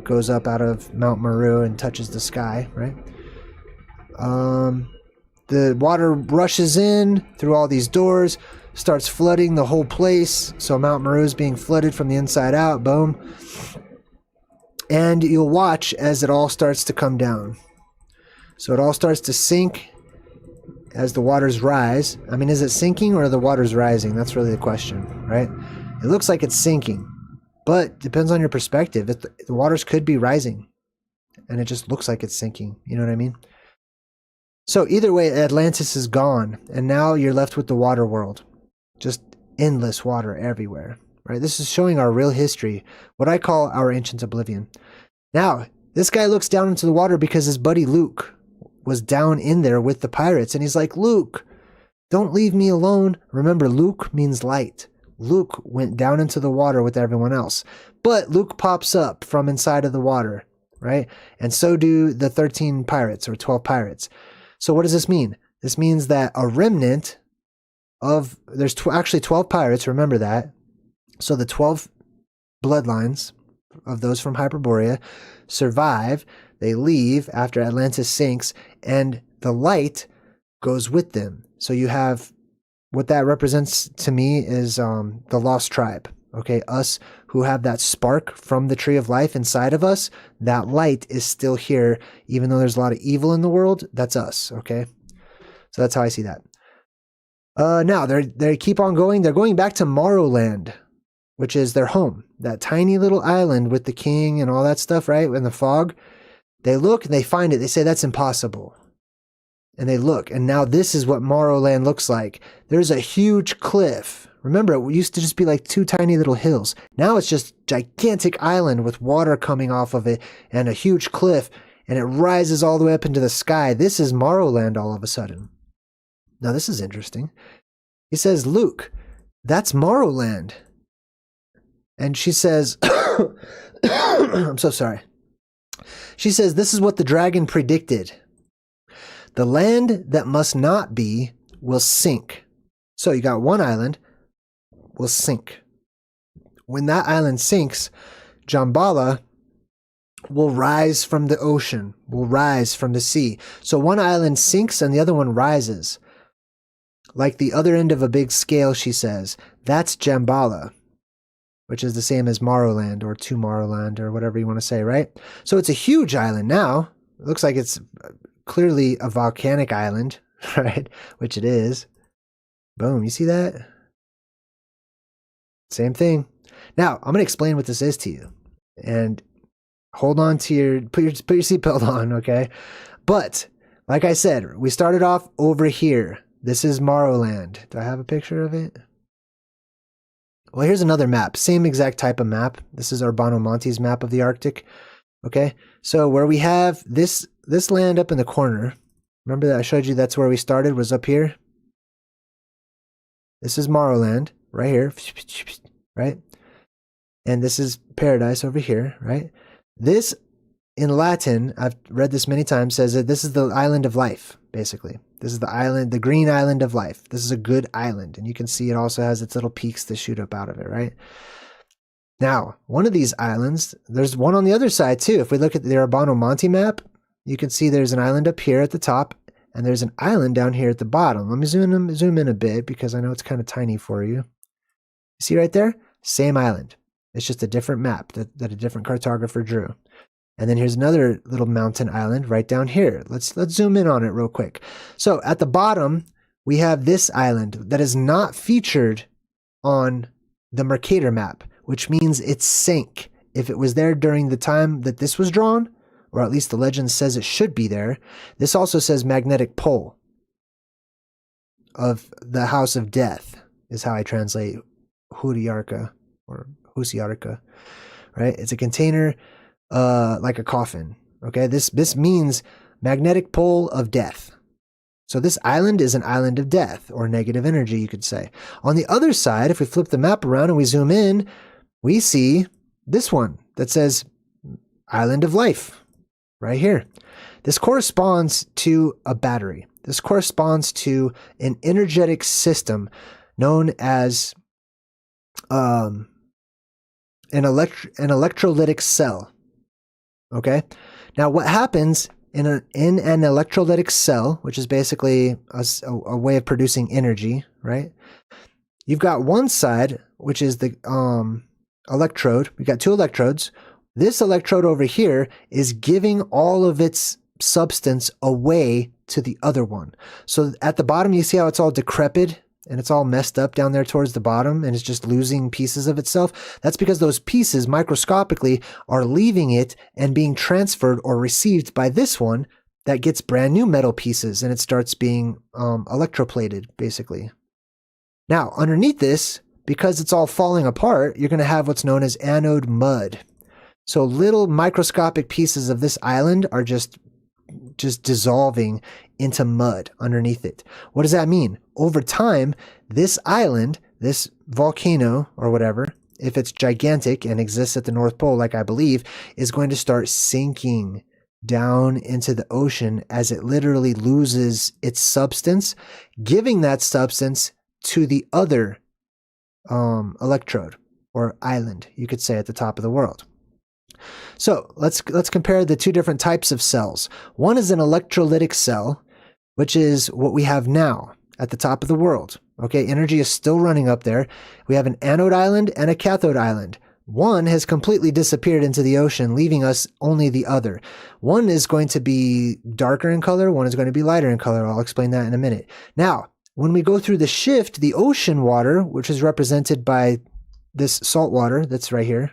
goes up out of Mount Meru and touches the sky, right? The water rushes in through all these doors, starts flooding the whole place. So Mount Meru is being flooded from the inside out. Boom. And you'll watch as it all starts to come down. So it all starts to sink as the waters rise. I mean, is it sinking or are the waters rising? That's really the question, right? It looks like it's sinking, but depends on your perspective. The waters could be rising, and it just looks like it's sinking. You know what I mean? So either way, Atlantis is gone, and now you're left with the water world. Just endless water everywhere, right? This is showing our real history, what I call our ancient oblivion. Now, this guy looks down into the water because his buddy Luke was down in there with the pirates, and he's like, Luke, don't leave me alone. Remember, Luke means light. Luke went down into the water with everyone else, but Luke pops up from inside of the water, right? And so do the 13 pirates or 12 pirates. So what does this mean? This means that a remnant of, there's actually 12 pirates, remember that. So the 12 bloodlines of those from Hyperborea survive. They leave after Atlantis sinks, and the light goes with them. So you have, what that represents to me is the lost tribe. Okay, us who have that spark from the tree of life inside of us, that light is still here, even though there's a lot of evil in the world. That's us, okay? So that's how I see that. Now, they keep on going. They're going back to Morrowland, which is their home. That tiny little island with the king and all that stuff, right? In the fog. They look and they find it. They say, that's impossible. And they look, and now this is what Morrowland looks like. There's a huge cliff. Remember, it used to just be like two tiny little hills. Now it's just gigantic island with water coming off of it and a huge cliff, and it rises all the way up into the sky. This is Morrowland all of a sudden. Now this is interesting. He says, Luke, that's Morrowland. And she says, I'm so sorry. She says, this is what the dragon predicted. The land that must not be will sink. So you got one island will sink. When that island sinks, Jambala will rise from the ocean, will rise from the sea. So one island sinks and the other one rises. Like the other end of a big scale, she says. That's Jambala, which is the same as Morrowland or Tomorrowland or whatever you want to say, right? So it's a huge island now. It looks like it's clearly a volcanic island, right? Which it is. Boom, you see that? Same thing. Now, I'm going to explain what this is to you. And hold on to your, put your seatbelt on, okay? But, like I said, we started off over here. This is Morrowland. Do I have a picture of it? Well, here's another map. Same exact type of map. This is Urbano Monti's map of the Arctic. Okay? So where we have this land up in the corner. Remember that I showed you that's where we started, was up here? This is Morrowland, right here. Right? And this is paradise over here, right? This, in Latin, I've read this many times, says that this is the island of life, basically. This is the island, the green island of life. This is a good island. And you can see it also has its little peaks that shoot up out of it, right? Now, one of these islands, there's one on the other side too. If we look at the Urbano Monti map, you can see there's an island up here at the top, and there's an island down here at the bottom. Let me zoom in a bit because I know it's kind of tiny for you. You see right there? Same island. It's just a different map that a different cartographer drew. And then here's another little mountain island right down here. Let's zoom in on it real quick. So at the bottom, we have this island that is not featured on the Mercator map, which means it sank. If it was there during the time that this was drawn, or at least the legend says it should be there. This also says magnetic pole of the house of death, is how I translate Huriarka or Husiarka, right? It's a container like a coffin, okay? This means magnetic pole of death. So this island is an island of death, or negative energy, you could say. On the other side, if we flip the map around and we zoom in, we see this one that says Island of Life, right here. This corresponds to a battery. This corresponds to an energetic system known as an electrolytic cell. Okay? Now, what happens in an electrolytic cell, which is basically a way of producing energy, right? You've got one side, which is the electrode. We've got two electrodes. This electrode over here is giving all of its substance away to the other one. So at the bottom, you see how it's all decrepit and it's all messed up down there towards the bottom and it's just losing pieces of itself. That's because those pieces microscopically are leaving it and being transferred or received by this one that gets brand new metal pieces, and it starts being electroplated, basically. Now, underneath this, because it's all falling apart, you're going to have what's known as anode mud. So little microscopic pieces of this island are just dissolving into mud underneath it. What does that mean? Over time, this island, this volcano or whatever, if it's gigantic and exists at the North Pole, like I believe, is going to start sinking down into the ocean as it literally loses its substance, giving that substance to the other electrode or island, you could say, at the top of the world. So let's compare the two different types of cells. One is an electrolytic cell, which is what we have now at the top of the world. Okay, energy is still running up there. We have an anode island and a cathode island. One has completely disappeared into the ocean, leaving us only the other. One is going to be darker in color, one is going to be lighter in color. I'll explain that in a minute. Now, when we go through the shift, the ocean water, which is represented by this salt water that's right here,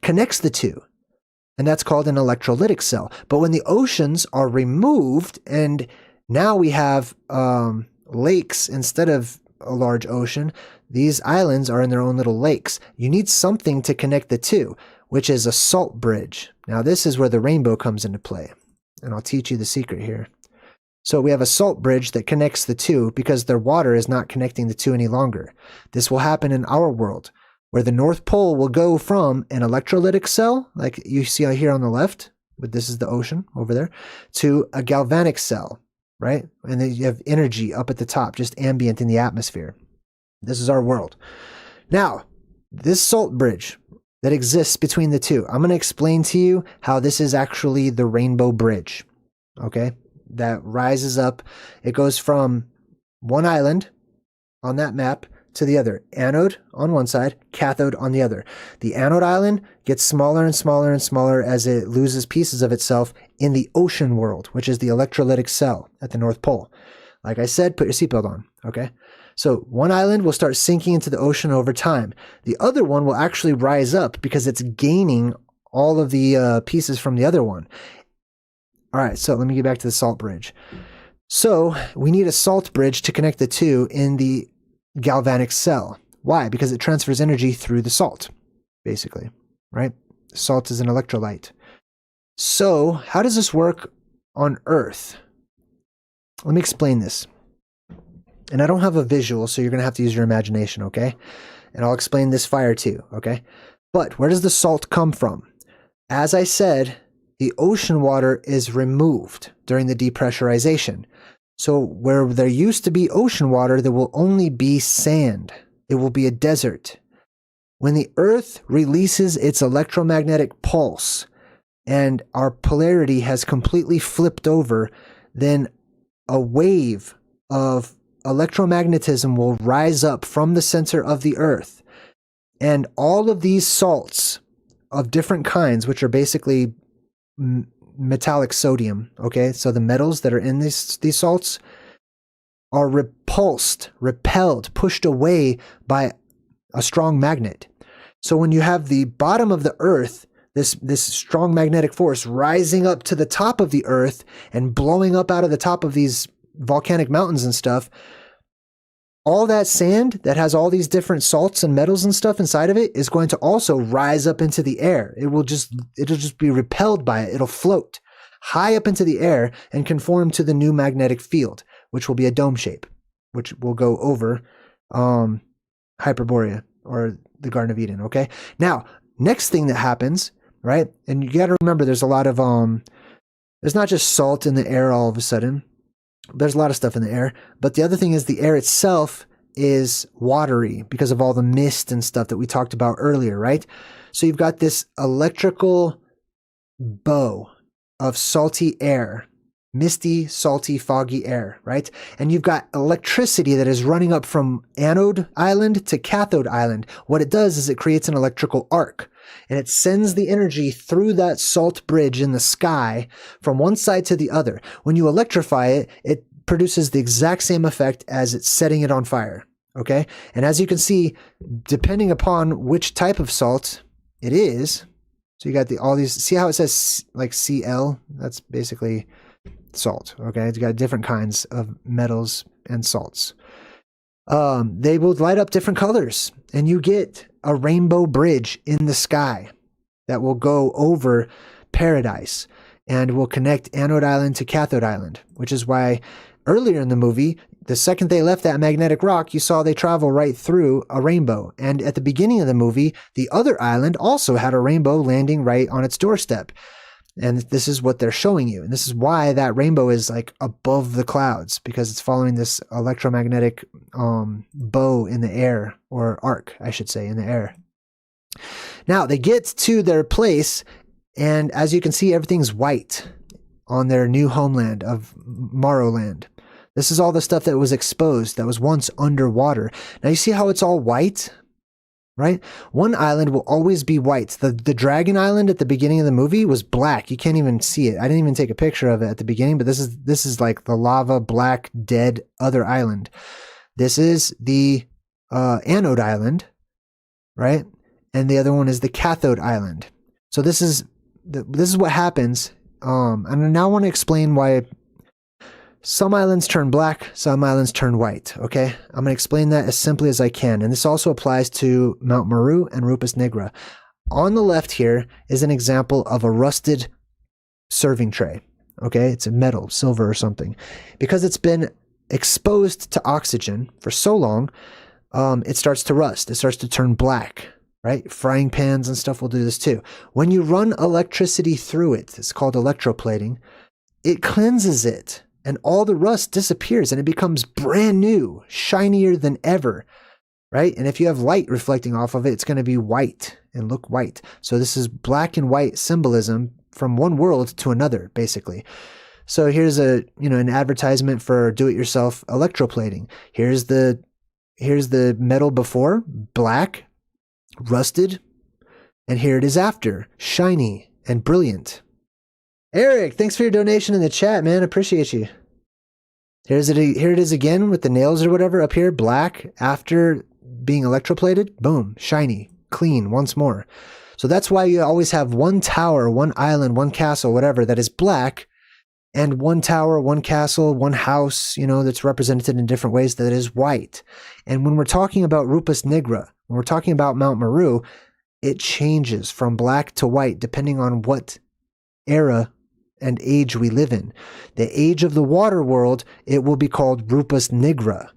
connects the two. And that's called an electrolytic cell. But when the oceans are removed and now we have lakes instead of a large ocean, these islands are in their own little lakes. You need something to connect the two, which is a salt bridge. Now this is where the rainbow comes into play. And I'll teach you the secret here. So we have a salt bridge that connects the two because their water is not connecting the two any longer. This will happen in our world, where the North Pole will go from an electrolytic cell, like you see here on the left, but this is the ocean over there, to a galvanic cell, right? And then you have energy up at the top, just ambient in the atmosphere. This is our world. Now, this salt bridge that exists between the two, I'm going to explain to you how this is actually the rainbow bridge, okay? That rises up. It goes from one island on that map to the other. Anode on one side, cathode on the other. The anode island gets smaller and smaller and smaller as it loses pieces of itself in the ocean world, which is the electrolytic cell at the North Pole. Like I said, put your seatbelt on, okay? So one island will start sinking into the ocean over time. The other one will actually rise up because it's gaining all of the pieces from the other one. All right, so let me get back to the salt bridge. So we need a salt bridge to connect the two in the galvanic cell. Why? Because it transfers energy through the salt, basically, right? Salt is an electrolyte. So how does this work on Earth? Let me explain this. And I don't have a visual, so you're going to have to use your imagination, okay? And I'll explain this fire too, okay? But where does the salt come from? As I said, the ocean water is removed during the depressurization. So where there used to be ocean water, there will only be sand. It will be a desert. When the Earth releases its electromagnetic pulse and our polarity has completely flipped over, then a wave of electromagnetism will rise up from the center of the Earth. And all of these salts of different kinds, which are basically metallic sodium, okay? So the metals that are in these salts are repelled, pushed away by a strong magnet. So when you have the bottom of the Earth this strong magnetic force rising up to the top of the earth and blowing up out of the top of these volcanic mountains and stuff. All that sand that has all these different salts and metals and stuff inside of it is going to also rise up into the air. It'll just be repelled by it. It'll float high up into the air and conform to the new magnetic field, which will be a dome shape, which will go over Hyperborea or the Garden of Eden. Okay. Now, next thing that happens, right? And you got to remember, there's a lot of there's not just salt in the air all of a sudden. There's a lot of stuff in the air, but the other thing is the air itself is watery because of all the mist and stuff that we talked about earlier, right? So you've got this electrical bow of salty air, misty, salty, foggy air, right? And you've got electricity that is running up from anode island to cathode island. What it does is it creates an electrical arc, and it sends the energy through that salt bridge in the sky from one side to the other. When you electrify it, it produces the exact same effect as it's setting it on fire, okay? And as you can see, depending upon which type of salt it is, so you got all these, see how it says like Cl? That's basically salt, okay? It's got different kinds of metals and salts. They will light up different colors, and you get a rainbow bridge in the sky that will go over paradise and will connect anode island to cathode island, which is why earlier in the movie, the second they left that magnetic rock, you saw they travel right through a rainbow. And at the beginning of the movie, the other island also had a rainbow landing right on its doorstep. And this is what they're showing you. And this is why that rainbow is like above the clouds, because it's following this electromagnetic bow in the air, or arc, I should say, in the air. Now they get to their place, and as you can see, everything's white on their new homeland of Morrowland. This is all the stuff that was exposed, that was once underwater. Now you see how it's all white? Right? One island will always be white. The Dragon Island at the beginning of the movie was black. You can't even see it. I didn't even take a picture of it at the beginning, but this is like the lava black dead other island. This is the anode island, right? And the other one is the cathode island. So this is what happens. And I now want to explain why some islands turn black, some islands turn white, okay? I'm going to explain that as simply as I can. And this also applies to Mount Meru and Rupus Nigra. On the left here is an example of a rusted serving tray, okay? It's a metal, silver or something. Because it's been exposed to oxygen for so long, it starts to rust. It starts to turn black, right? Frying pans and stuff will do this too. When you run electricity through it, it's called electroplating, it cleanses it. And all the rust disappears and it becomes brand new, shinier than ever, right? And if you have light reflecting off of it, it's going to be white and look white. So this is black and white symbolism from one world to another, basically. So here's an advertisement for do-it-yourself electroplating. Here's the metal before, black, rusted, and here it is after, shiny and brilliant. Eric, thanks for your donation in the chat, man. Appreciate you. Here it is again with the nails or whatever up here, black after being electroplated. Boom, shiny, clean once more. So that's why you always have one tower, one island, one castle, whatever, that is black, and one tower, one castle, one house, that's represented in different ways that is white. And when we're talking about Rupus Nigra, when we're talking about Mount Meru, it changes from black to white depending on what era and age we live in. The age of the water world, it will be called Rupus Nigra.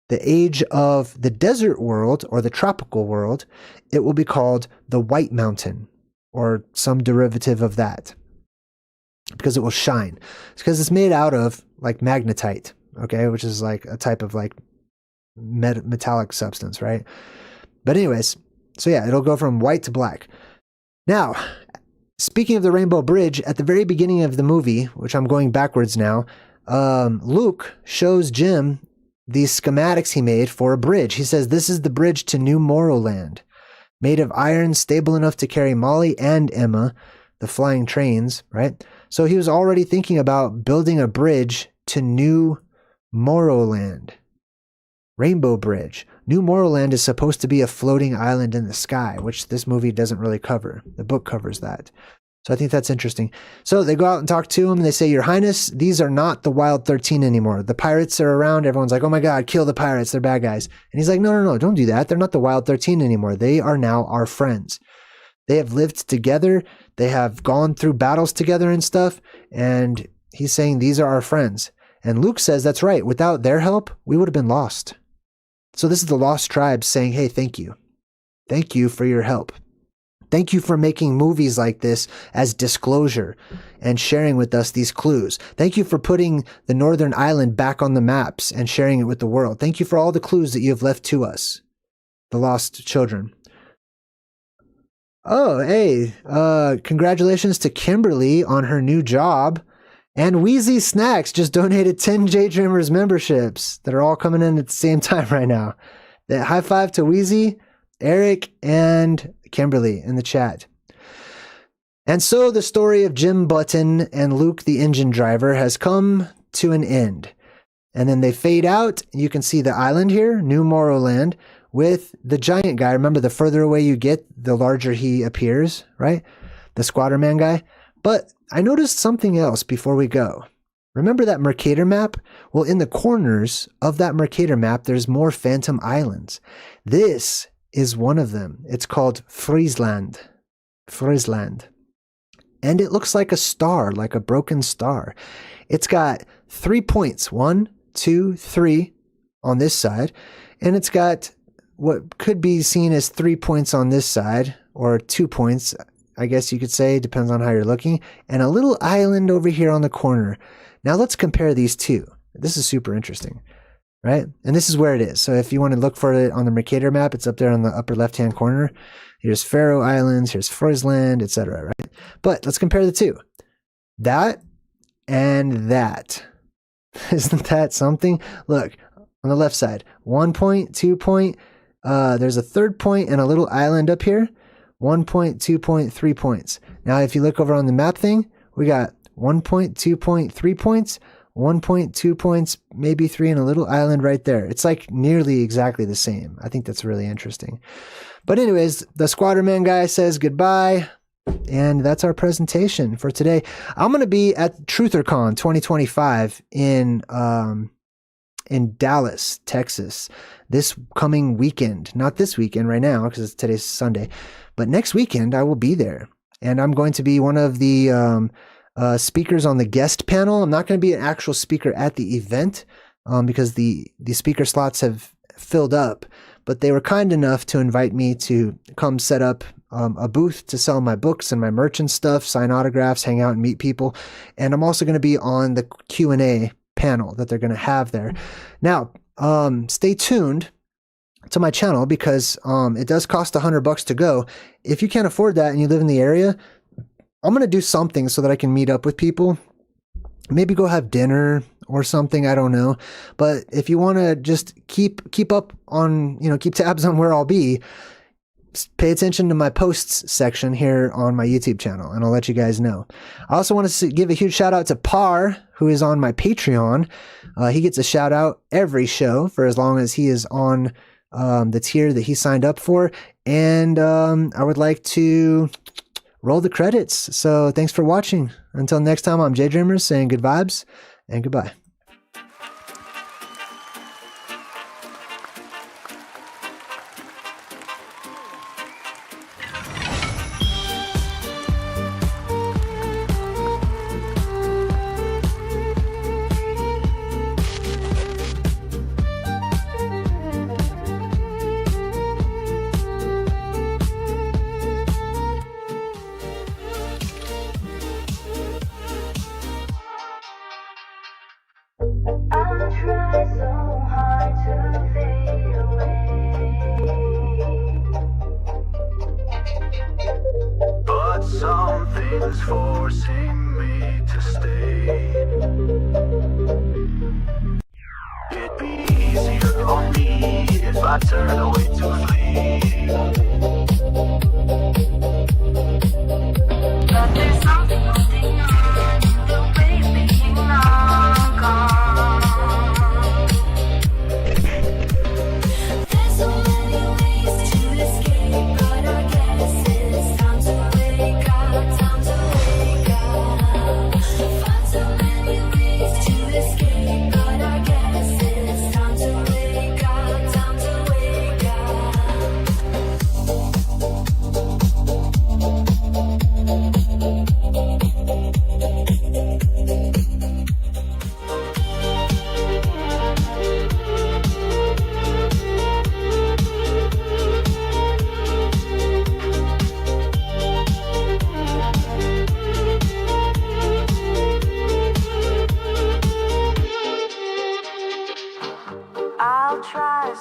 The age of the desert world or the tropical world, it will be called the White Mountain or some derivative of that, because it will shine. It's because it's made out of like magnetite, okay, which is like a type of like metallic substance, right? But anyways, so yeah, it'll go from white to black. Now, speaking of the Rainbow Bridge, at the very beginning of the movie, which I'm going backwards now, Luke shows Jim these schematics he made for a bridge. He says, this is the bridge to New Morrowland, made of iron, stable enough to carry Molly and Emma, the flying trains, right? So he was already thinking about building a bridge to New Morrowland. Rainbow Bridge. New Morrowland is supposed to be a floating island in the sky, which this movie doesn't really cover. The book covers that. So I think that's interesting. So they go out and talk to him, and they say, Your Highness, these are not the Wild 13 anymore. The pirates are around. Everyone's like, oh my God, kill the pirates. They're bad guys. And he's like, no, don't do that. They're not the Wild 13 anymore. They are now our friends. They have lived together. They have gone through battles together and stuff. And he's saying, these are our friends. And Luke says, that's right. Without their help, we would have been lost. So this is the lost tribes saying, hey, thank you. Thank you for your help. Thank you for making movies like this as disclosure and sharing with us these clues. Thank you for putting the Northern Island back on the maps and sharing it with the world. Thank you for all the clues that you have left to us, the lost children. Oh, hey, congratulations to Kimberly on her new job. And Wheezy Snacks just donated 10 JayDreamerZ memberships that are all coming in at the same time right now. High five to Wheezy, Eric, and Kimberly in the chat. And so the story of Jim Button and Luke the engine driver has come to an end. And then they fade out. You can see the island here, New Morrowland, with the giant guy. Remember, the further away you get, the larger he appears, right? The Squatter Man guy. But I noticed something else before we go. Remember that Mercator map? Well, in the corners of that Mercator map, there's more phantom islands. This is one of them. It's called Friesland. And it looks like a star, like a broken star. It's got 3 points, 1, 2, 3 on this side. And it's got what could be seen as 3 points on this side, or 2 points, I guess you could say, depends on how you're looking, and a little island over here on the corner. Now let's compare these two. This is super interesting, right? And this is where it is. So if you want to look for it on the Mercator map, it's up there on the upper left-hand corner. Here's Faroe Islands, here's Friesland, etc., right? But let's compare the two. That and that. Isn't that something? Look, on the left side, 1 point, 2 point, there's a third point and a little island up here. 1 point, 2 point, 3 points. Now, if you look over on the map thing, we got 1 point, 2 point, 3 points, 1 point, 2 points, maybe 3, and a little island right there. It's like nearly exactly the same. I think that's really interesting. But anyways, the Squatter Man guy says goodbye, and that's our presentation for today. I'm going to be at TrutherCon 2025 in Dallas, Texas, this coming weekend. Not this weekend right now, because today's Sunday, but next weekend I will be there, and I'm going to be one of the speakers on the guest panel. I'm not going to be an actual speaker at the event because the speaker slots have filled up, but they were kind enough to invite me to come set up a booth to sell my books and my merch and stuff, sign autographs, hang out and meet people. And I'm also going to be on the Q&A panel that they're going to have there. Now, stay tuned to my channel because it does cost $100 to go. If you can't afford that and you live in the area, I'm going to do something so that I can meet up with people. Maybe go have dinner or something, I don't know. But if you want to just keep up on, keep tabs on where I'll be, pay attention to my posts section here on my YouTube channel, and I'll let you guys know. I also want to give a huge shout out to Par, who is on my Patreon. He gets a shout out every show for as long as he is on the tier that he signed up for. And I would like to roll the credits. So thanks for watching. Until next time, I'm JayDreamerZ saying good vibes and goodbye. Something's forcing me to stay. It'd be easier on me if I turned away to flee. But there's something holding on in the way of being long gone. There's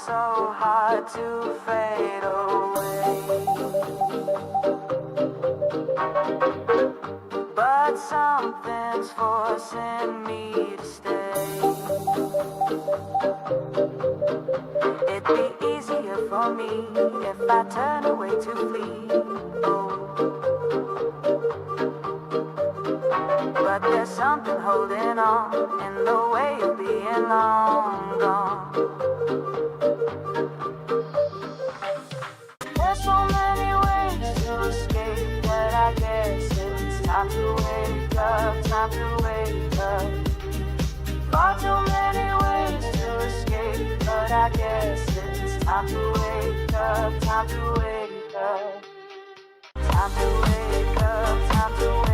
so hard to fade away. But something's forcing me to stay. It'd be easier for me if I turn away to flee. But there's something holding on in the way of being long gone. There's so many ways to escape, but I guess it's time to wake up, time to wake up. Far too many ways to escape, but I guess it's time to wake up, time to wake up. Time to wake up, time to wake up.